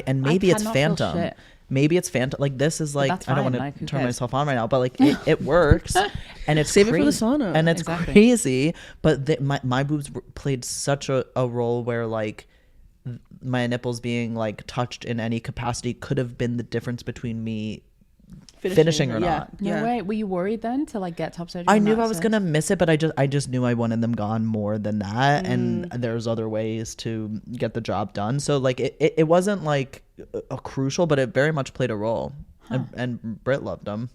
Maybe it's phantom. Maybe it's phantom. Like this is like, I don't want to turn myself on right now, but like it works and it's Save it for the sauna. And it's crazy. But my boobs played such a role where like my nipples being like touched in any capacity could have been the difference between me finishing or not. No way. Were you worried then to like get top surgery? I knew I was gonna miss it, but I just knew I wanted them gone more than that, and there's other ways to get the job done. So like it wasn't like a crucial, but it very much played a role, and Britt loved them.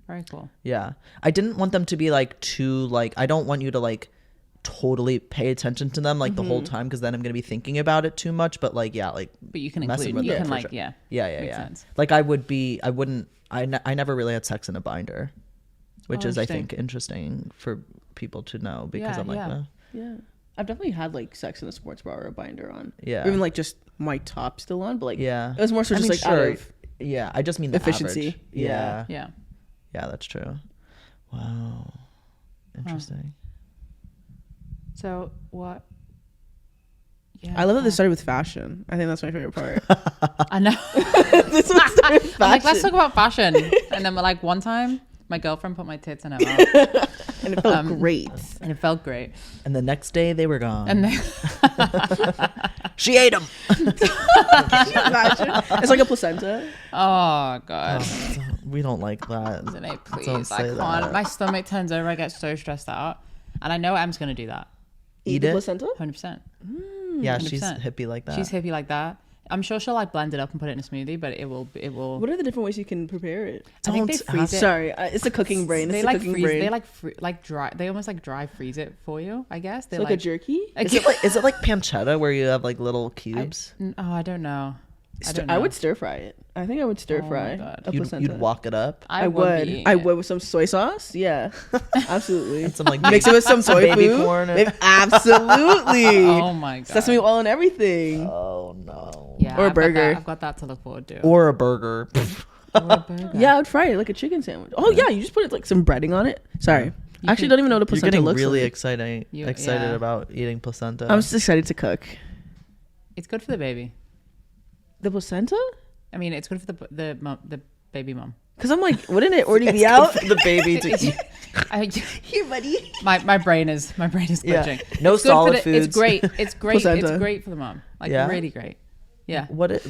Very cool. Yeah, I didn't want them to be like too like. I don't want you to like totally pay attention to them like the whole time, because then I'm gonna be thinking about it too much. But like but you can include. You can like sure. Yeah. Sense. Like I wouldn't. I never really had sex in a binder, which is I think interesting for people to know, because I'm like, yeah, I've definitely had like sex in a sports bra or a binder on. Yeah, or even like just my top still on, but like it was more so just like out of I just mean the efficiency. Average. Yeah, that's true. Wow, interesting. So what? Yeah, I love that this started with fashion. I think that's my favorite part. I know. This one started with fashion. I'm like, let's talk about fashion. And then like one time, my girlfriend put my tits in her mouth. And it felt great. And it felt great. And the next day they were gone. And then she ate them. It's like a placenta. Oh god. We don't like that. Zhané, please. Don't I say can't. that. My stomach turns over. I get so stressed out. And I know Em's gonna do that. Eat the it? placenta? 100%. Yeah, 100%. she's hippie like that. She's hippie like that. I'm sure she'll like blend it up and put it in a smoothie, but it will. What are the different ways you can prepare it? I think they freeze it. Sorry, it's a cooking brain. They It's a like cooking freeze. brain. They like dry. They almost like dry freeze it for you. I guess they It's like a jerky. Is it like pancetta where you have like little cubes? I don't know. I would stir fry it. I think I would stir fry a placenta. You'd walk it up. I would. I would with some soy sauce. Yeah, absolutely. And some like Mix it with some soy baby food. corn. Absolutely. Oh my god. Sesame oil and everything. Oh no. Yeah, Or a burger. I've got that to look forward to. Or a burger. Yeah, I would fry it like a chicken sandwich. Oh yeah, you just put like some breading on it. Sorry, I actually don't even know what a You're placenta getting looks really like. excited about eating placenta. I'm just excited to cook. It's good for the baby. The placenta? I mean, it's good for the baby mom. Because I'm like, wouldn't it already be out? the baby to eat. Here, buddy. My brain is glitching. No It's good solid for foods. It's great. It's great. Placenta. It's great for the mom. Like really great. Yeah. What it?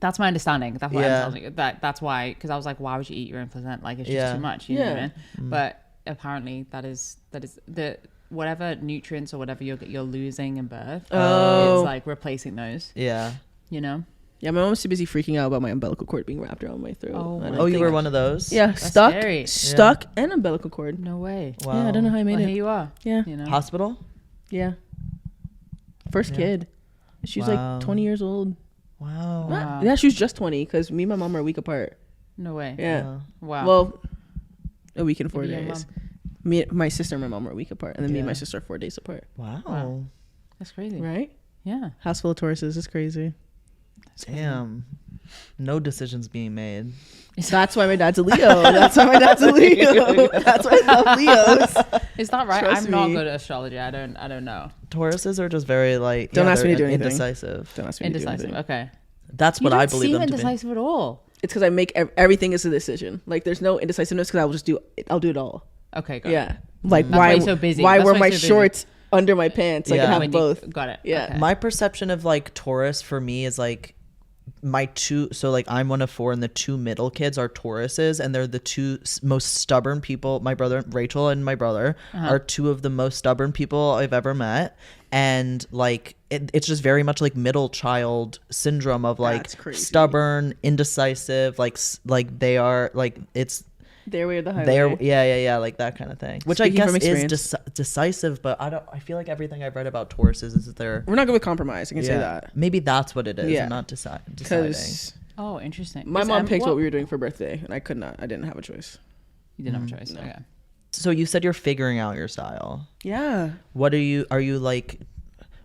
That's my understanding. That's why I'm telling you. That's why, because I was like, why would you eat your own placenta? Like it's just too much. You know what I mean? But apparently that is the whatever nutrients or whatever you're losing in birth. It's like replacing those. Yeah. You know. Yeah, my mom's too busy freaking out about my umbilical cord being wrapped around my throat. Oh, You were one of those? Yeah, That's stuck, scary. and umbilical cord. No way. Wow. Yeah, I don't know how I made Well, it. here you are. Yeah, You know. Hospital? yeah. First kid. She was like 20 years old. Wow. Wow. Yeah, she was just 20 because me and my mom are a week apart. No way. Yeah. Wow. Well, a week and 4 Maybe your days. My sister and my mom are a week apart, and then me and my sister are 4 days apart. Wow. That's crazy. Right? Yeah. House full of Tauruses is crazy. Damn. No decisions being made. That's why my dad's a Leo. That's why my dad's a Leo. That's why I love Leos. Is that right? Trust I'm not me. good at astrology. I don't know. Tauruses are just very like Don't ask me to do anything. indecisive. Don't ask me to do Indecisive. anything. Okay. That's what I believe You them don't seem to be. indecisive at all. It's because I make everything is a decision. Like there's no indecisiveness because I'll do it all. Okay. Got it. Yeah. Like That's why you're so busy. Why That's wear why my you're so busy. shorts under my pants? I Yeah. can have When you- both. Got it. Yeah. Okay. My perception of like Taurus for me is like my two, so like I'm one of four and the two middle kids are Tauruses, and they're the two most stubborn people. My brother Rachel and my brother are two of the most stubborn people I've ever met, and like it's just very much like middle child syndrome of like That's crazy. stubborn, indecisive, like they are like it's Their way or the highway. there, yeah, like that kind of thing, which Speaking I from guess is experience. decisive, but I feel like everything I've read about Tauruses is that they're We're not good with compromise. I can say that. maybe that's what it is. Yeah. I'm not deciding. Because Oh, interesting. my Is mom Em- picked what we were doing for birthday, and I didn't have a choice. You didn't have a choice. Okay. So you said you're figuring out your style. Yeah. What are you like,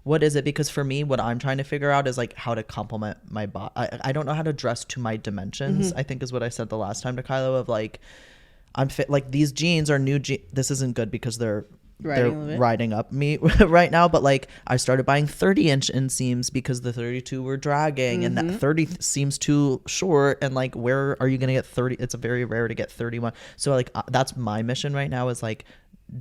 what is it? Because for me, what I'm trying to figure out is like how to complement my body. I don't know how to dress to my dimensions, I think is what I said the last time to Kylo, of like, I'm fit, like these jeans are new jeans. This isn't good because they're riding up me right now, but like I started buying 30-inch inseams because the 32 were dragging, and that 30 seems too short, and like where are you gonna get 30? It's very rare to get 31. So like that's my mission right now, is like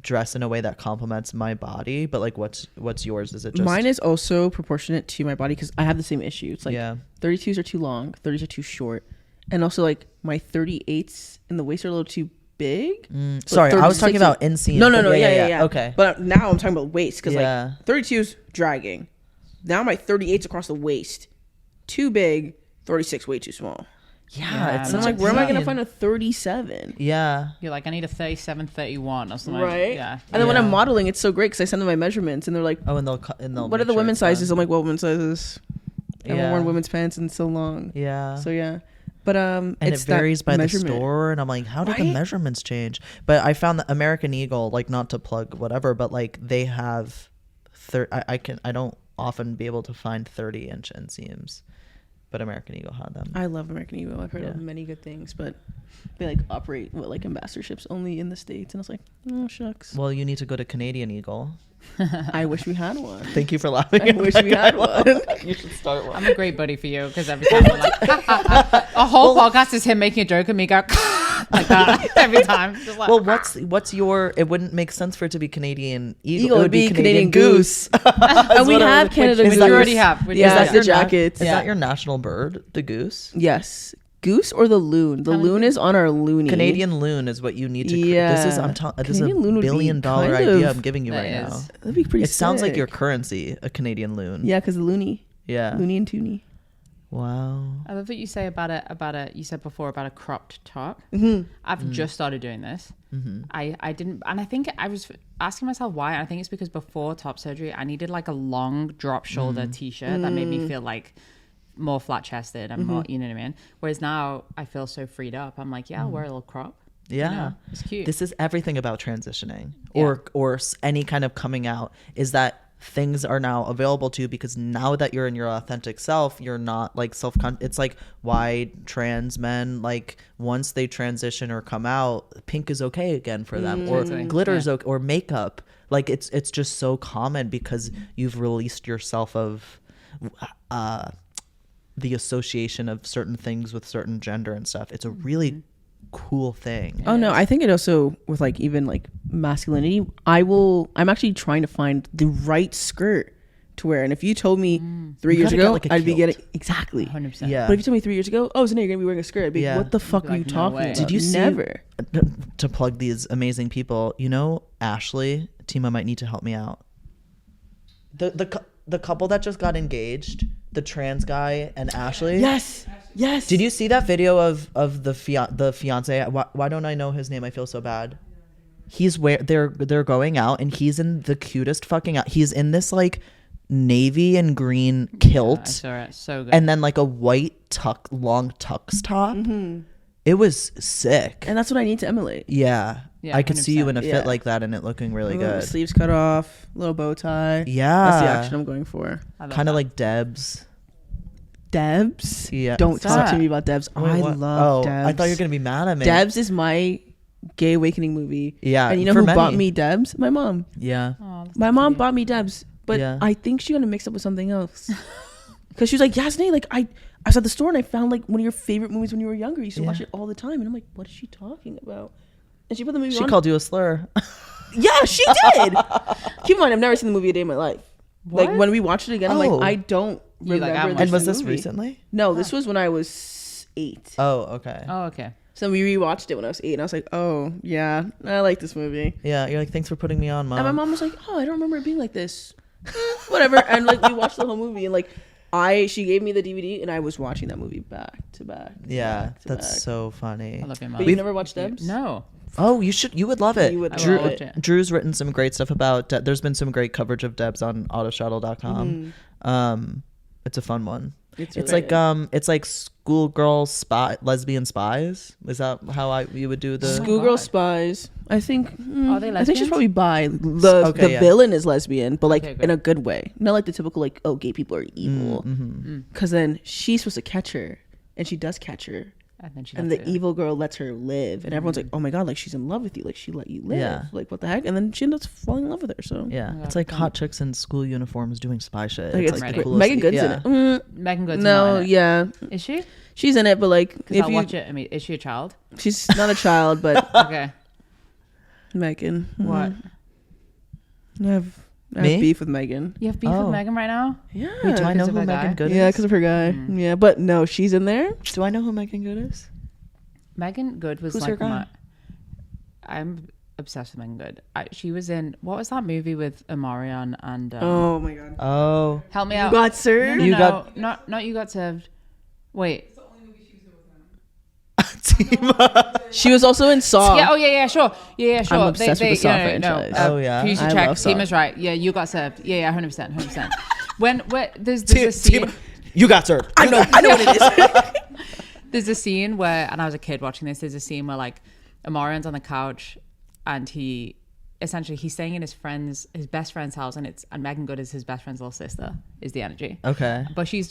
dress in a way that complements my body. But like what's yours? Is it just mine is also proportionate to my body, because I have the same issue. It's like 32s are too long, 30s are too short, and also like my 38s in the waist are a little too big. Sorry, I was talking about inseam. No, yeah. Okay, but now I'm talking about waist, because Yeah. like 32s dragging, now my 38s across the waist too big, 36 way too small. yeah, it's And I'm such like, a where am I gonna pain. find a 37? Yeah, You're like, I need a 37, 31 or something. Right. Yeah. And then when Yeah. I'm modeling, it's so great because I send them my measurements and they're like, oh, and they'll what are make the sure women's it's done. sizes? I'm like, what women's sizes? I haven't Yeah. worn women's pants in so long. Yeah. So yeah. But And it's it varies that by the measurement. store, and I'm like, how did the Right? measurements change? But I found that American Eagle, like, not to plug whatever, but like they have I don't often be able to find 30-inch inseams, but American Eagle had them. I love American Eagle. I've heard of many good things, but they like operate like ambassadorships only in the States, and I was like, oh shucks. Well, you need to go to Canadian Eagle. I wish we had one. Thank you for laughing. I wish we had one. You should start one. I'm a great buddy for you, because every time we're like, a whole podcast is him making a joke and me go like that every time. Just like, Well, what's your? It wouldn't make sense for it to be Canadian Eagle. Eagle It would be Canadian Goose. And we what I have was- Canada which Goose. we already have. Which Yeah, is that's the your jackets. Is that your national bird, the goose? Yes. Goose or the loon? The loon is on our loony. Canadian loon is what you need to. Yeah. This is this is a Canadian loon would be $1 billion kind idea of- I'm giving you That right is. now. That'd be pretty It sounds like your sick. currency, a Canadian loon. Yeah, because the loony. Yeah. Loony and toony. Wow. I love what you say about a. You said before about a cropped top. Mm-hmm. I've just started doing this. I didn't, and I think I was asking myself why. And I think it's because before top surgery, I needed like a long drop shoulder t-shirt that made me feel like more flat chested and more, you know what I mean? Whereas now I feel so freed up. I'm like, yeah, I'll wear a little crop. Yeah. You know, it's cute. This is everything about transitioning Yeah. or any kind of coming out, is that things are now available to you, because now that you're in your authentic self, you're not like it's like why trans men, like once they transition or come out, pink is okay again for them, or Totally. glitter's Yeah. okay, or makeup, like it's just so common because you've released yourself of the association of certain things with certain gender and stuff. It's a really cool thing. Oh no, I think it also with like even like masculinity, I'm actually trying to find the right skirt to wear. And if you told me 3 You years gotta get, ago, like, a I'd be kilt. getting exactly. 100%. Yeah. But if you told me 3 years ago, oh, Zhané, you're gonna be wearing a skirt, I'd be Yeah. what the fuck You'd are be you like, no talking way. about? Did you see- Never. To plug these amazing people, you know, Ashley, Tima might need to help me out. The couple that just got engaged, the trans guy and Ashley. Yes. Did you see that video of the fiance? Why don't I know his name? I feel so bad. He's where they're going out, and he's in the cutest fucking out. He's in this like navy and green kilt, I saw it. So good. and then like a white long tux top. It was sick. And that's what I need to emulate. Yeah, Yeah, I could see you in a 100%. fit Yeah. like that and it looking really Little good. Sleeves cut off, little bow tie. Yeah, That's the action I'm going for. I love kind of that. like Debs. Debs. Yeah. Don't What's talk that? to me about Debs. Wait, I what? love Oh, Debs. I thought you were gonna be mad at me. Debs is my gay awakening movie. Yeah, And you know for who many. bought me Debs? My mom. Yeah. Oh, that's My so mom cute. bought me Debs, but Yeah. I think she got it mixed up with something else. Because she was like, Yasne, like I was at the store and I found like one of your favorite movies when you were younger. You used to watch it all the time, and I'm like, what is she talking about? And she put the movie She on. called you a slur. Yeah, she did. Keep in mind, I've never seen the movie a day in my life. Like What? when we watched it again, I'm Oh. like, I don't You, like, remember. I'm this And was this movie. recently? No, this was when I was 8. Oh, okay. Oh, okay. So we rewatched it when I was 8, and I was like, oh yeah, I like this movie. Yeah, you're like, thanks for putting me on, Mom. And my mom was like, oh, I don't remember it being like this. Whatever. And like we watched the whole movie, and like she gave me the DVD, and I was watching that movie back to back. to Yeah, back to that's back. so funny. I love your mom. But you've never watched Debs? No. Oh, you should. You would love it. You would Drew, love it. Drew's written some great stuff about. There's been some great coverage of Debs on autoshuttle.com. Mm-hmm. It's a fun one. It's like schoolgirl spy, lesbian spies. Is that how you would do the Schoolgirl God. Spies. I think. Are they I think lesbians? she's probably bi. The yeah. villain is lesbian, but like Okay, great. in a good way, not like the typical like, oh, gay people are evil. Mm-hmm. Because then she's supposed to catch her, and she does catch her, And then she and the evil girl lets her live, and everyone's like, oh my god, like she's in love with you, like she let you live, Yeah. like what the heck, and then she ends up falling in love with her. So Yeah, Oh my it's God, like hot chicks in school uniforms doing spy shit. like, It's it's like great. the coolest Megan thing. Good's Yeah. in it. Megan Good's No, not in it. yeah, Is she? she's in it, but like Because if I'll you, watch it. I mean, is she a child? she's not a child, but Okay. Megan. What? I have Me? beef with Megan. You have beef Oh. with Megan right now? Yeah. Wait, do I know Because of who her guy? Megan Good Yeah, is? because of her guy. Mm. Yeah, but no, she's in there. Do I know who Megan Good is? Megan Good was Who's like her guy? I'm obsessed with Megan Good. She was in what was that movie with Omarion and Oh my god. Oh, help me You out. got served. You no, got- not you got served. Wait. She was also in Saw. Yeah. Oh yeah. Sure. Yeah. Sure. I'm obsessed with the Saw franchise. Oh, yeah? Producer I check. love Saw. Tima's right. Yeah. You got served. Yeah. 100%. When there's a scene. you got served. I know what it is. There's a scene where, and I was a kid watching this. There's a scene where like Omarion's on the couch, and he's staying in his best friend's house, and Megan Good is his best friend's little sister. Is the energy. Okay. But she's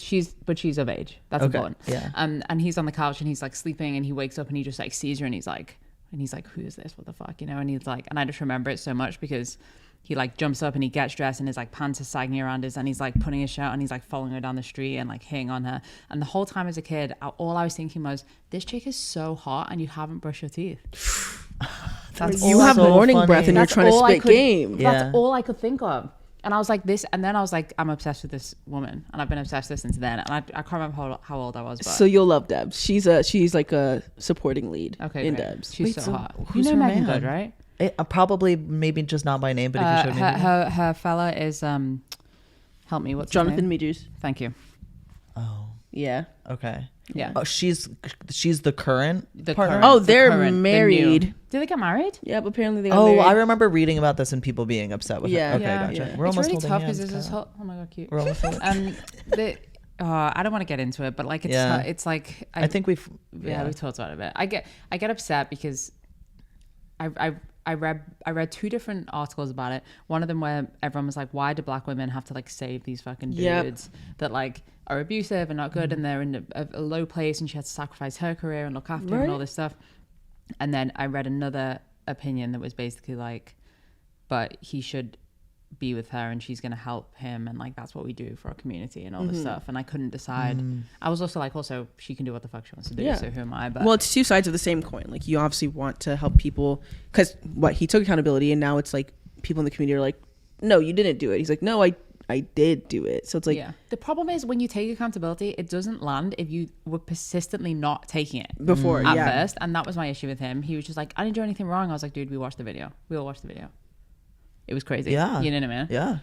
of age. That's Okay, important. yeah. And he's on the couch and he's like sleeping, and he wakes up and he just like sees her and he's like, who is this? What the fuck, you know? And he's like, and I just remember it so much because he like jumps up and he gets dressed and his like pants are sagging around his, and he's like putting his shirt on and he's like following her down the street and like hitting on her. And the whole time as a kid, all I was thinking was, this chick is so hot and you haven't brushed your teeth. That's You have so morning funny. breath and you're That's trying to all I spit could- game. Yeah. That's all I could think of. And I was like this, and then I was like, I'm obsessed with this woman, and I've been obsessed with her since then. And I can't remember how old I was, but So you'll love Debs. She's like a supporting lead okay, in great. Debs. She's Wait, so so hot. You who's know her Megan man? Good, right? Probably maybe just not by name, but if you showed me. her fella is help me. What's Jonathan his name? Majors. Thank you. Oh, Yeah. okay. Yeah. Oh, she's the current The partner. current- Oh, the they're current, the married. new. Did they get married? Yeah, but apparently they got Oh, married. I remember reading about this and people being upset with Yeah. it. Okay, Yeah. gotcha. Yeah. We're It's almost really holding tough hands. because there's this Kyle. whole. Oh my god, cute. We're almost holding. I don't want to get into it, but like it's Yeah. it's like I think we've. yeah, we talked about it a bit. I get upset because I read two different articles about it. One of them where everyone was like, why do black women have to like save these fucking dudes that like are abusive and not good, and they're in a low place, and she had to sacrifice her career and look after him and all this stuff. And then I read another opinion that was basically like, but he should be with her and she's going to help him, and like that's what we do for our community and all this stuff. And I couldn't decide. I was also like, also she can do what the fuck she wants to do, Yeah. so who am I? But Well, it's two sides of the same coin. Like you obviously want to help people because he took accountability, and now it's like people in the community are like, no, you didn't do it. He's like, no, I did do it. So it's like yeah, the problem is when you take accountability, it doesn't land if you were persistently not taking it before, at yeah. first. And that was my issue with him. He was just like, I didn't do anything wrong. I was like, dude, we watched the video. We all watched the video. It was crazy. Yeah. You know what I mean? Yeah.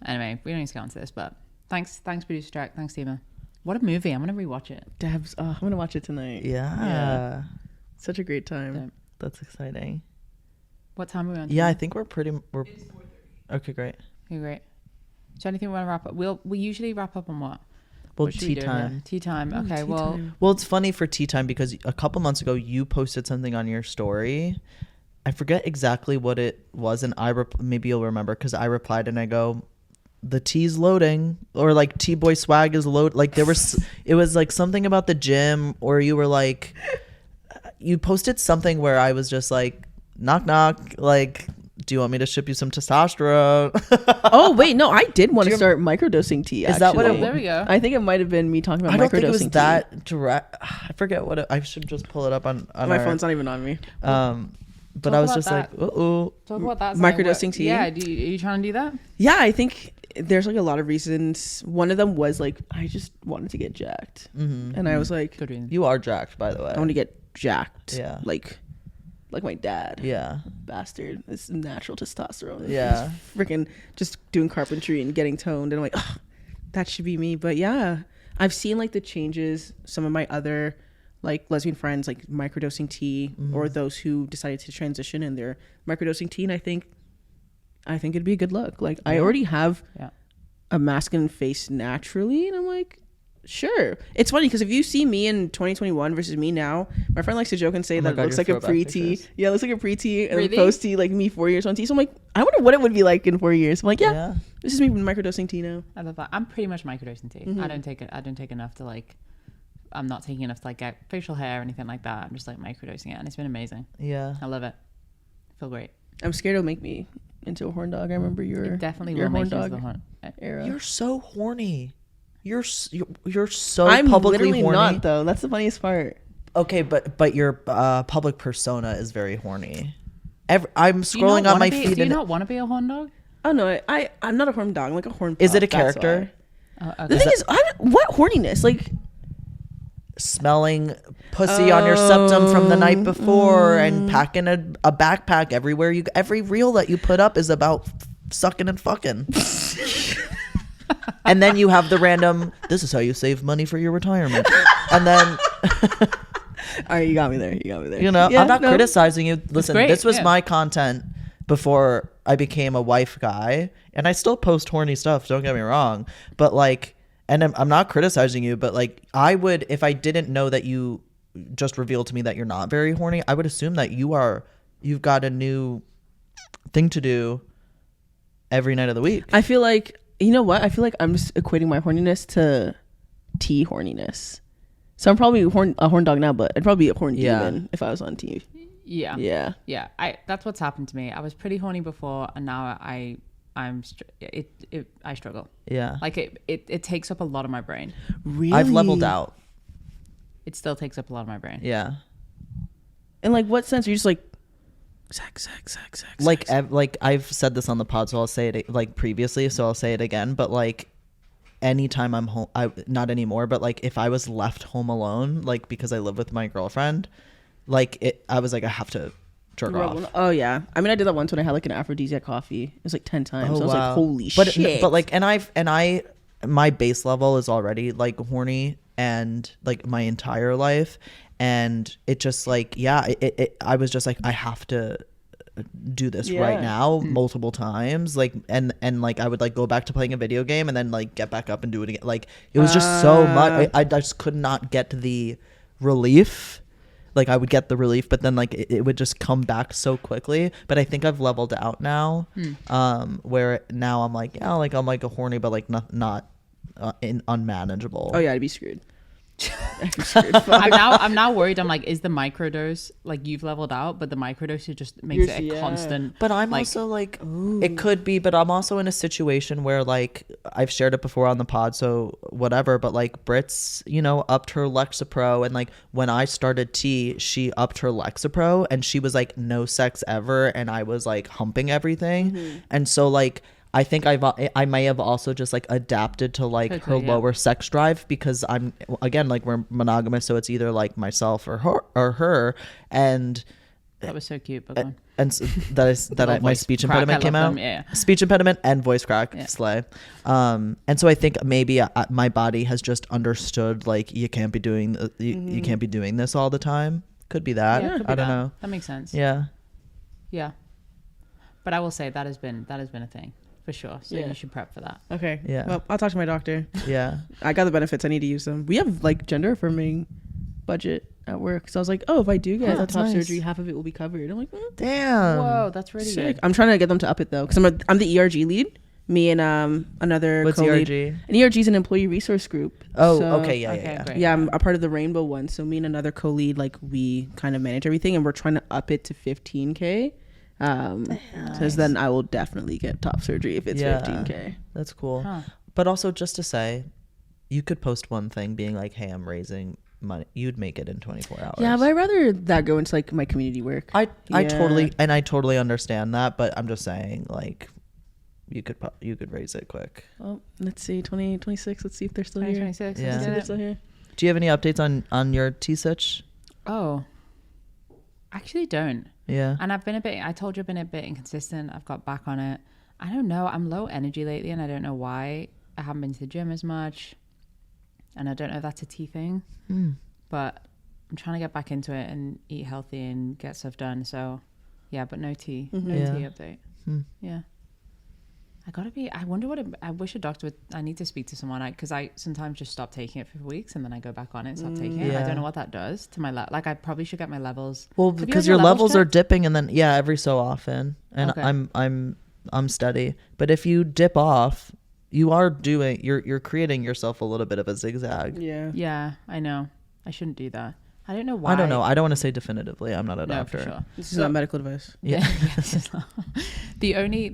Anyway, we don't need to go into this, but thanks, producer Jack. Thanks, Tima. What a movie! I'm gonna rewatch it. Debs, I'm gonna watch it tonight. Yeah. Such a great time. Yeah. That's exciting. What time are we on? Yeah, I tonight? think we're. Okay, great. Okay, great. So anything we want to wrap up? We usually wrap up on what? Well, What should we tea do? time. Tea time. Ooh, Okay. tea Well, time. Well, it's funny for tea time because a couple months ago you posted something on your story. I forget exactly what it was, and maybe you'll remember because I replied and I go, "The tea's loading," or like T-boy swag is load. Like it was like something about the gym, or you were like, you posted something where I was just like, knock knock, like, do you want me to ship you some testosterone? Oh wait, no, I did want to start microdosing tea. Is that what actually. it- there we go. I think it might have been me talking about I don't microdosing think it was tea. that direct. I forget what I should just pull it up on My our, phone's not even on me. But Talk I was about just like, that. oh. Talk about that. Microdosing tea? Yeah. Are you trying to do that? Yeah, I think there's like a lot of reasons. One of them was like I just wanted to get jacked, and I was like, Good reason. You are jacked, by the way. I want to get jacked. Yeah. like my dad. Yeah. Bastard. It's natural testosterone. Yeah. Freaking just doing carpentry and getting toned, and I'm like, oh, that should be me. But yeah, I've seen like the changes. Some of my other like lesbian friends like microdosing tea, or those who decided to transition and they're microdosing tea, and I think it'd be a good look. Like I already have Yeah. a masculine face naturally, and I'm like, Sure. It's funny because if you see me in 2021 versus me now, my friend likes to joke and say that it looks like a pre-T. Yeah, it looks like a pre-T and Really? post-T, like me 4 years on T. So I'm like, I wonder what it would be like in 4 years. I'm like, yeah. This is me microdosing tea now. I love that. I'm pretty much microdosing tea. Mm-hmm. I don't take enough to like. I'm not taking enough to like get facial hair or anything like that. I'm just like microdosing it, and it's been amazing. Yeah, I love it. I feel great. I'm scared it'll make me into a horn dog. I remember It definitely your will horn make you into dog the horn era. you're so horny. You're so I'm publicly literally horny. not though. That's the funniest part. Okay, but your public persona is very horny. I'm scrolling on my feed. Do you not want to be a horn dog? Oh no, I'm not a horn dog. I'm like a horn. Is pup, it a that's character? why. Okay. The thing is, what horniness? Like smelling pussy on your septum from the night before and packing a backpack everywhere. Every reel that you put up is about sucking and fucking. And then you have the random, this is how you save money for your retirement. And then all right, you got me there. you know, I'm not criticizing you. Listen, great, this was yeah. my content before I became a wife guy, and I still post horny stuff, don't get me wrong, but like, and I'm not criticizing you, but like, I would, if I didn't know that you just revealed to me that you're not very horny, I would assume that you've got a new thing to do every night of the week. I feel like, you know what? I feel like I'm just equating my horniness to tea horniness. So I'm probably a horn dog now, but I'd probably be a horn demon if I was on tea. Yeah. Yeah. That's what's happened to me. I was pretty horny before, and now I struggle. Yeah. Like it takes up a lot of my brain. Really? I've leveled out. It still takes up a lot of my brain. Yeah. In like what sense? Are you just like sex. Like I've said this on the pod, so I'll say it like previously, so I'll say it again. But like, anytime I'm home, not anymore. But like, if I was left home alone, like because I live with my girlfriend, like I was like, I have to jerk off. Oh yeah. I mean, I did that once when I had like an aphrodisiac coffee. It was like 10 times. Oh, So I was wow. like, holy shit. But like, my base level is already like horny, and like my entire life, and it just like, yeah, I was just like, I have to do this right now multiple times, like, and like I would like go back to playing a video game and then like get back up and do it again. Like it was just so much. I just could not get the relief. Like I would get the relief, but then like it would just come back so quickly. But I think I've leveled out now, where now I'm like, yeah, like I'm like a horny, but like not unmanageable. Oh yeah, I'd be screwed. I'm now worried. I'm like, is the microdose, like you've leveled out, but the microdose just makes it a constant. But I'm like, also like, it could be, but I'm also in a situation where like I've shared it before on the pod, so whatever. But like Brit's, you know, upped her Lexapro, and like when I started tea, she upped her Lexapro, and she was like no sex ever, and I was like humping everything, and so like. I think I may have also just like adapted to like her lower sex drive, because I'm, again, like we're monogamous, so it's either like myself or her, and that was so cute. But and so my speech impediment came out. Speech impediment and voice crack, slay. And so I think maybe my body has just understood like you can't be doing you can't be doing this all the time. Could be that. Yeah, I don't know. That makes sense. Yeah. But I will say that has been a thing. For sure. So you should prep for that. Okay. Yeah. Well, I'll talk to my doctor. Yeah. I got the benefits. I need to use them. We have like gender affirming budget at work. So I was like, oh, if I do get a top surgery, half of it will be covered. I'm like, damn. Whoa, that's really sick. good. I'm trying to get them to up it though, because I'm the ERG lead. Me and another What's co-lead. ERG? An ERG is an employee resource group. Oh, So- okay. Yeah. Great. Yeah, I'm a part of the Rainbow one. So me and another co-lead, like we kind of manage everything, and we're trying to up it to 15K. Because then I will definitely get top surgery if it's 15K. That's cool. But also, just to say, you could post one thing being like, hey, I'm raising money. You'd make it in 24 hours. Yeah, but I'd rather that go into like my community work. I totally understand that, but I'm just saying, like, you could raise it quick. Well, let's see, 2026. Let's see if they're still here. 2026. Yeah. Let's see if they're still here. Do you have any updates on your T-Sitch? Oh, actually don't. Yeah. And I told you I've been a bit inconsistent. I've got back on it. I don't know. I'm low energy lately, and I don't know why. I haven't been to the gym as much, and I don't know if that's a tea thing, but I'm trying to get back into it and eat healthy and get stuff done. So yeah, but no tea. No tea update. Yeah. I wonder I wish a doctor would, I need to speak to someone, because I sometimes just stop taking it for weeks and then I go back on it and stop taking it. I Yeah. don't know what that does to my, like I probably should get my levels. Well, Have you because had your levels are checked? dipping, and then every so often, and Okay. I'm steady. But if you dip off, you are doing you're creating yourself a little bit of a zigzag. Yeah. Yeah, I know. I shouldn't do that. I don't know why. I don't know. I don't want to say definitively. I'm not a No, doctor. for sure. This is not medical advice. Yeah. the only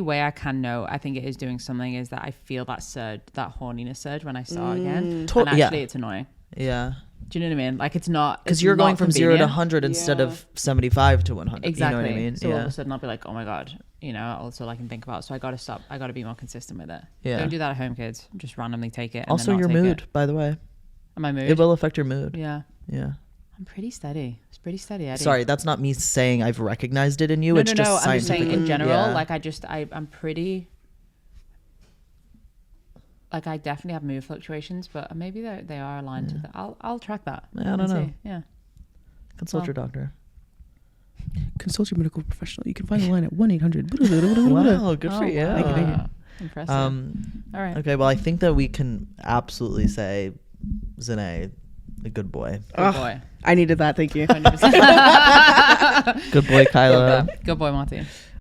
way I can know, I think it is doing something, is that I feel that surge, that horniness surge when I start again. To- And actually yeah. it's annoying. Yeah. Do you know what I mean? Like it's not, Because it's you're going not from 0 to convenient. 100 instead Yeah. of 75 to 100. Exactly. You know what I mean? So all of Yeah. a sudden I'll be like, oh my God, that's all I can think about. So I got to stop. I got to be more consistent with it. Yeah. Don't do that at home, kids. Just randomly take it. And Also, then your not take mood, It. by the way. And my mood. It will affect your mood. Yeah. Yeah. I'm pretty steady. It's pretty steady, Eddie. Sorry, that's not me saying I've recognized it in you. No, It's no, just no. I'm just saying scientific. in general, Yeah. like I'm pretty, like I definitely have mood fluctuations, but maybe they are aligned to that. I'll track that. I don't and know. see. Yeah. Consult Well. your doctor. Consult your medical professional. You can find the line at 1-800. Wow, good for Oh, you. wow. Thank you. Impressive. All right. Okay, well, I think that we can absolutely say Zhané, a good boy. Good boy. I needed that. Thank you. 100%. Good boy, Kyla. Good boy, Martin.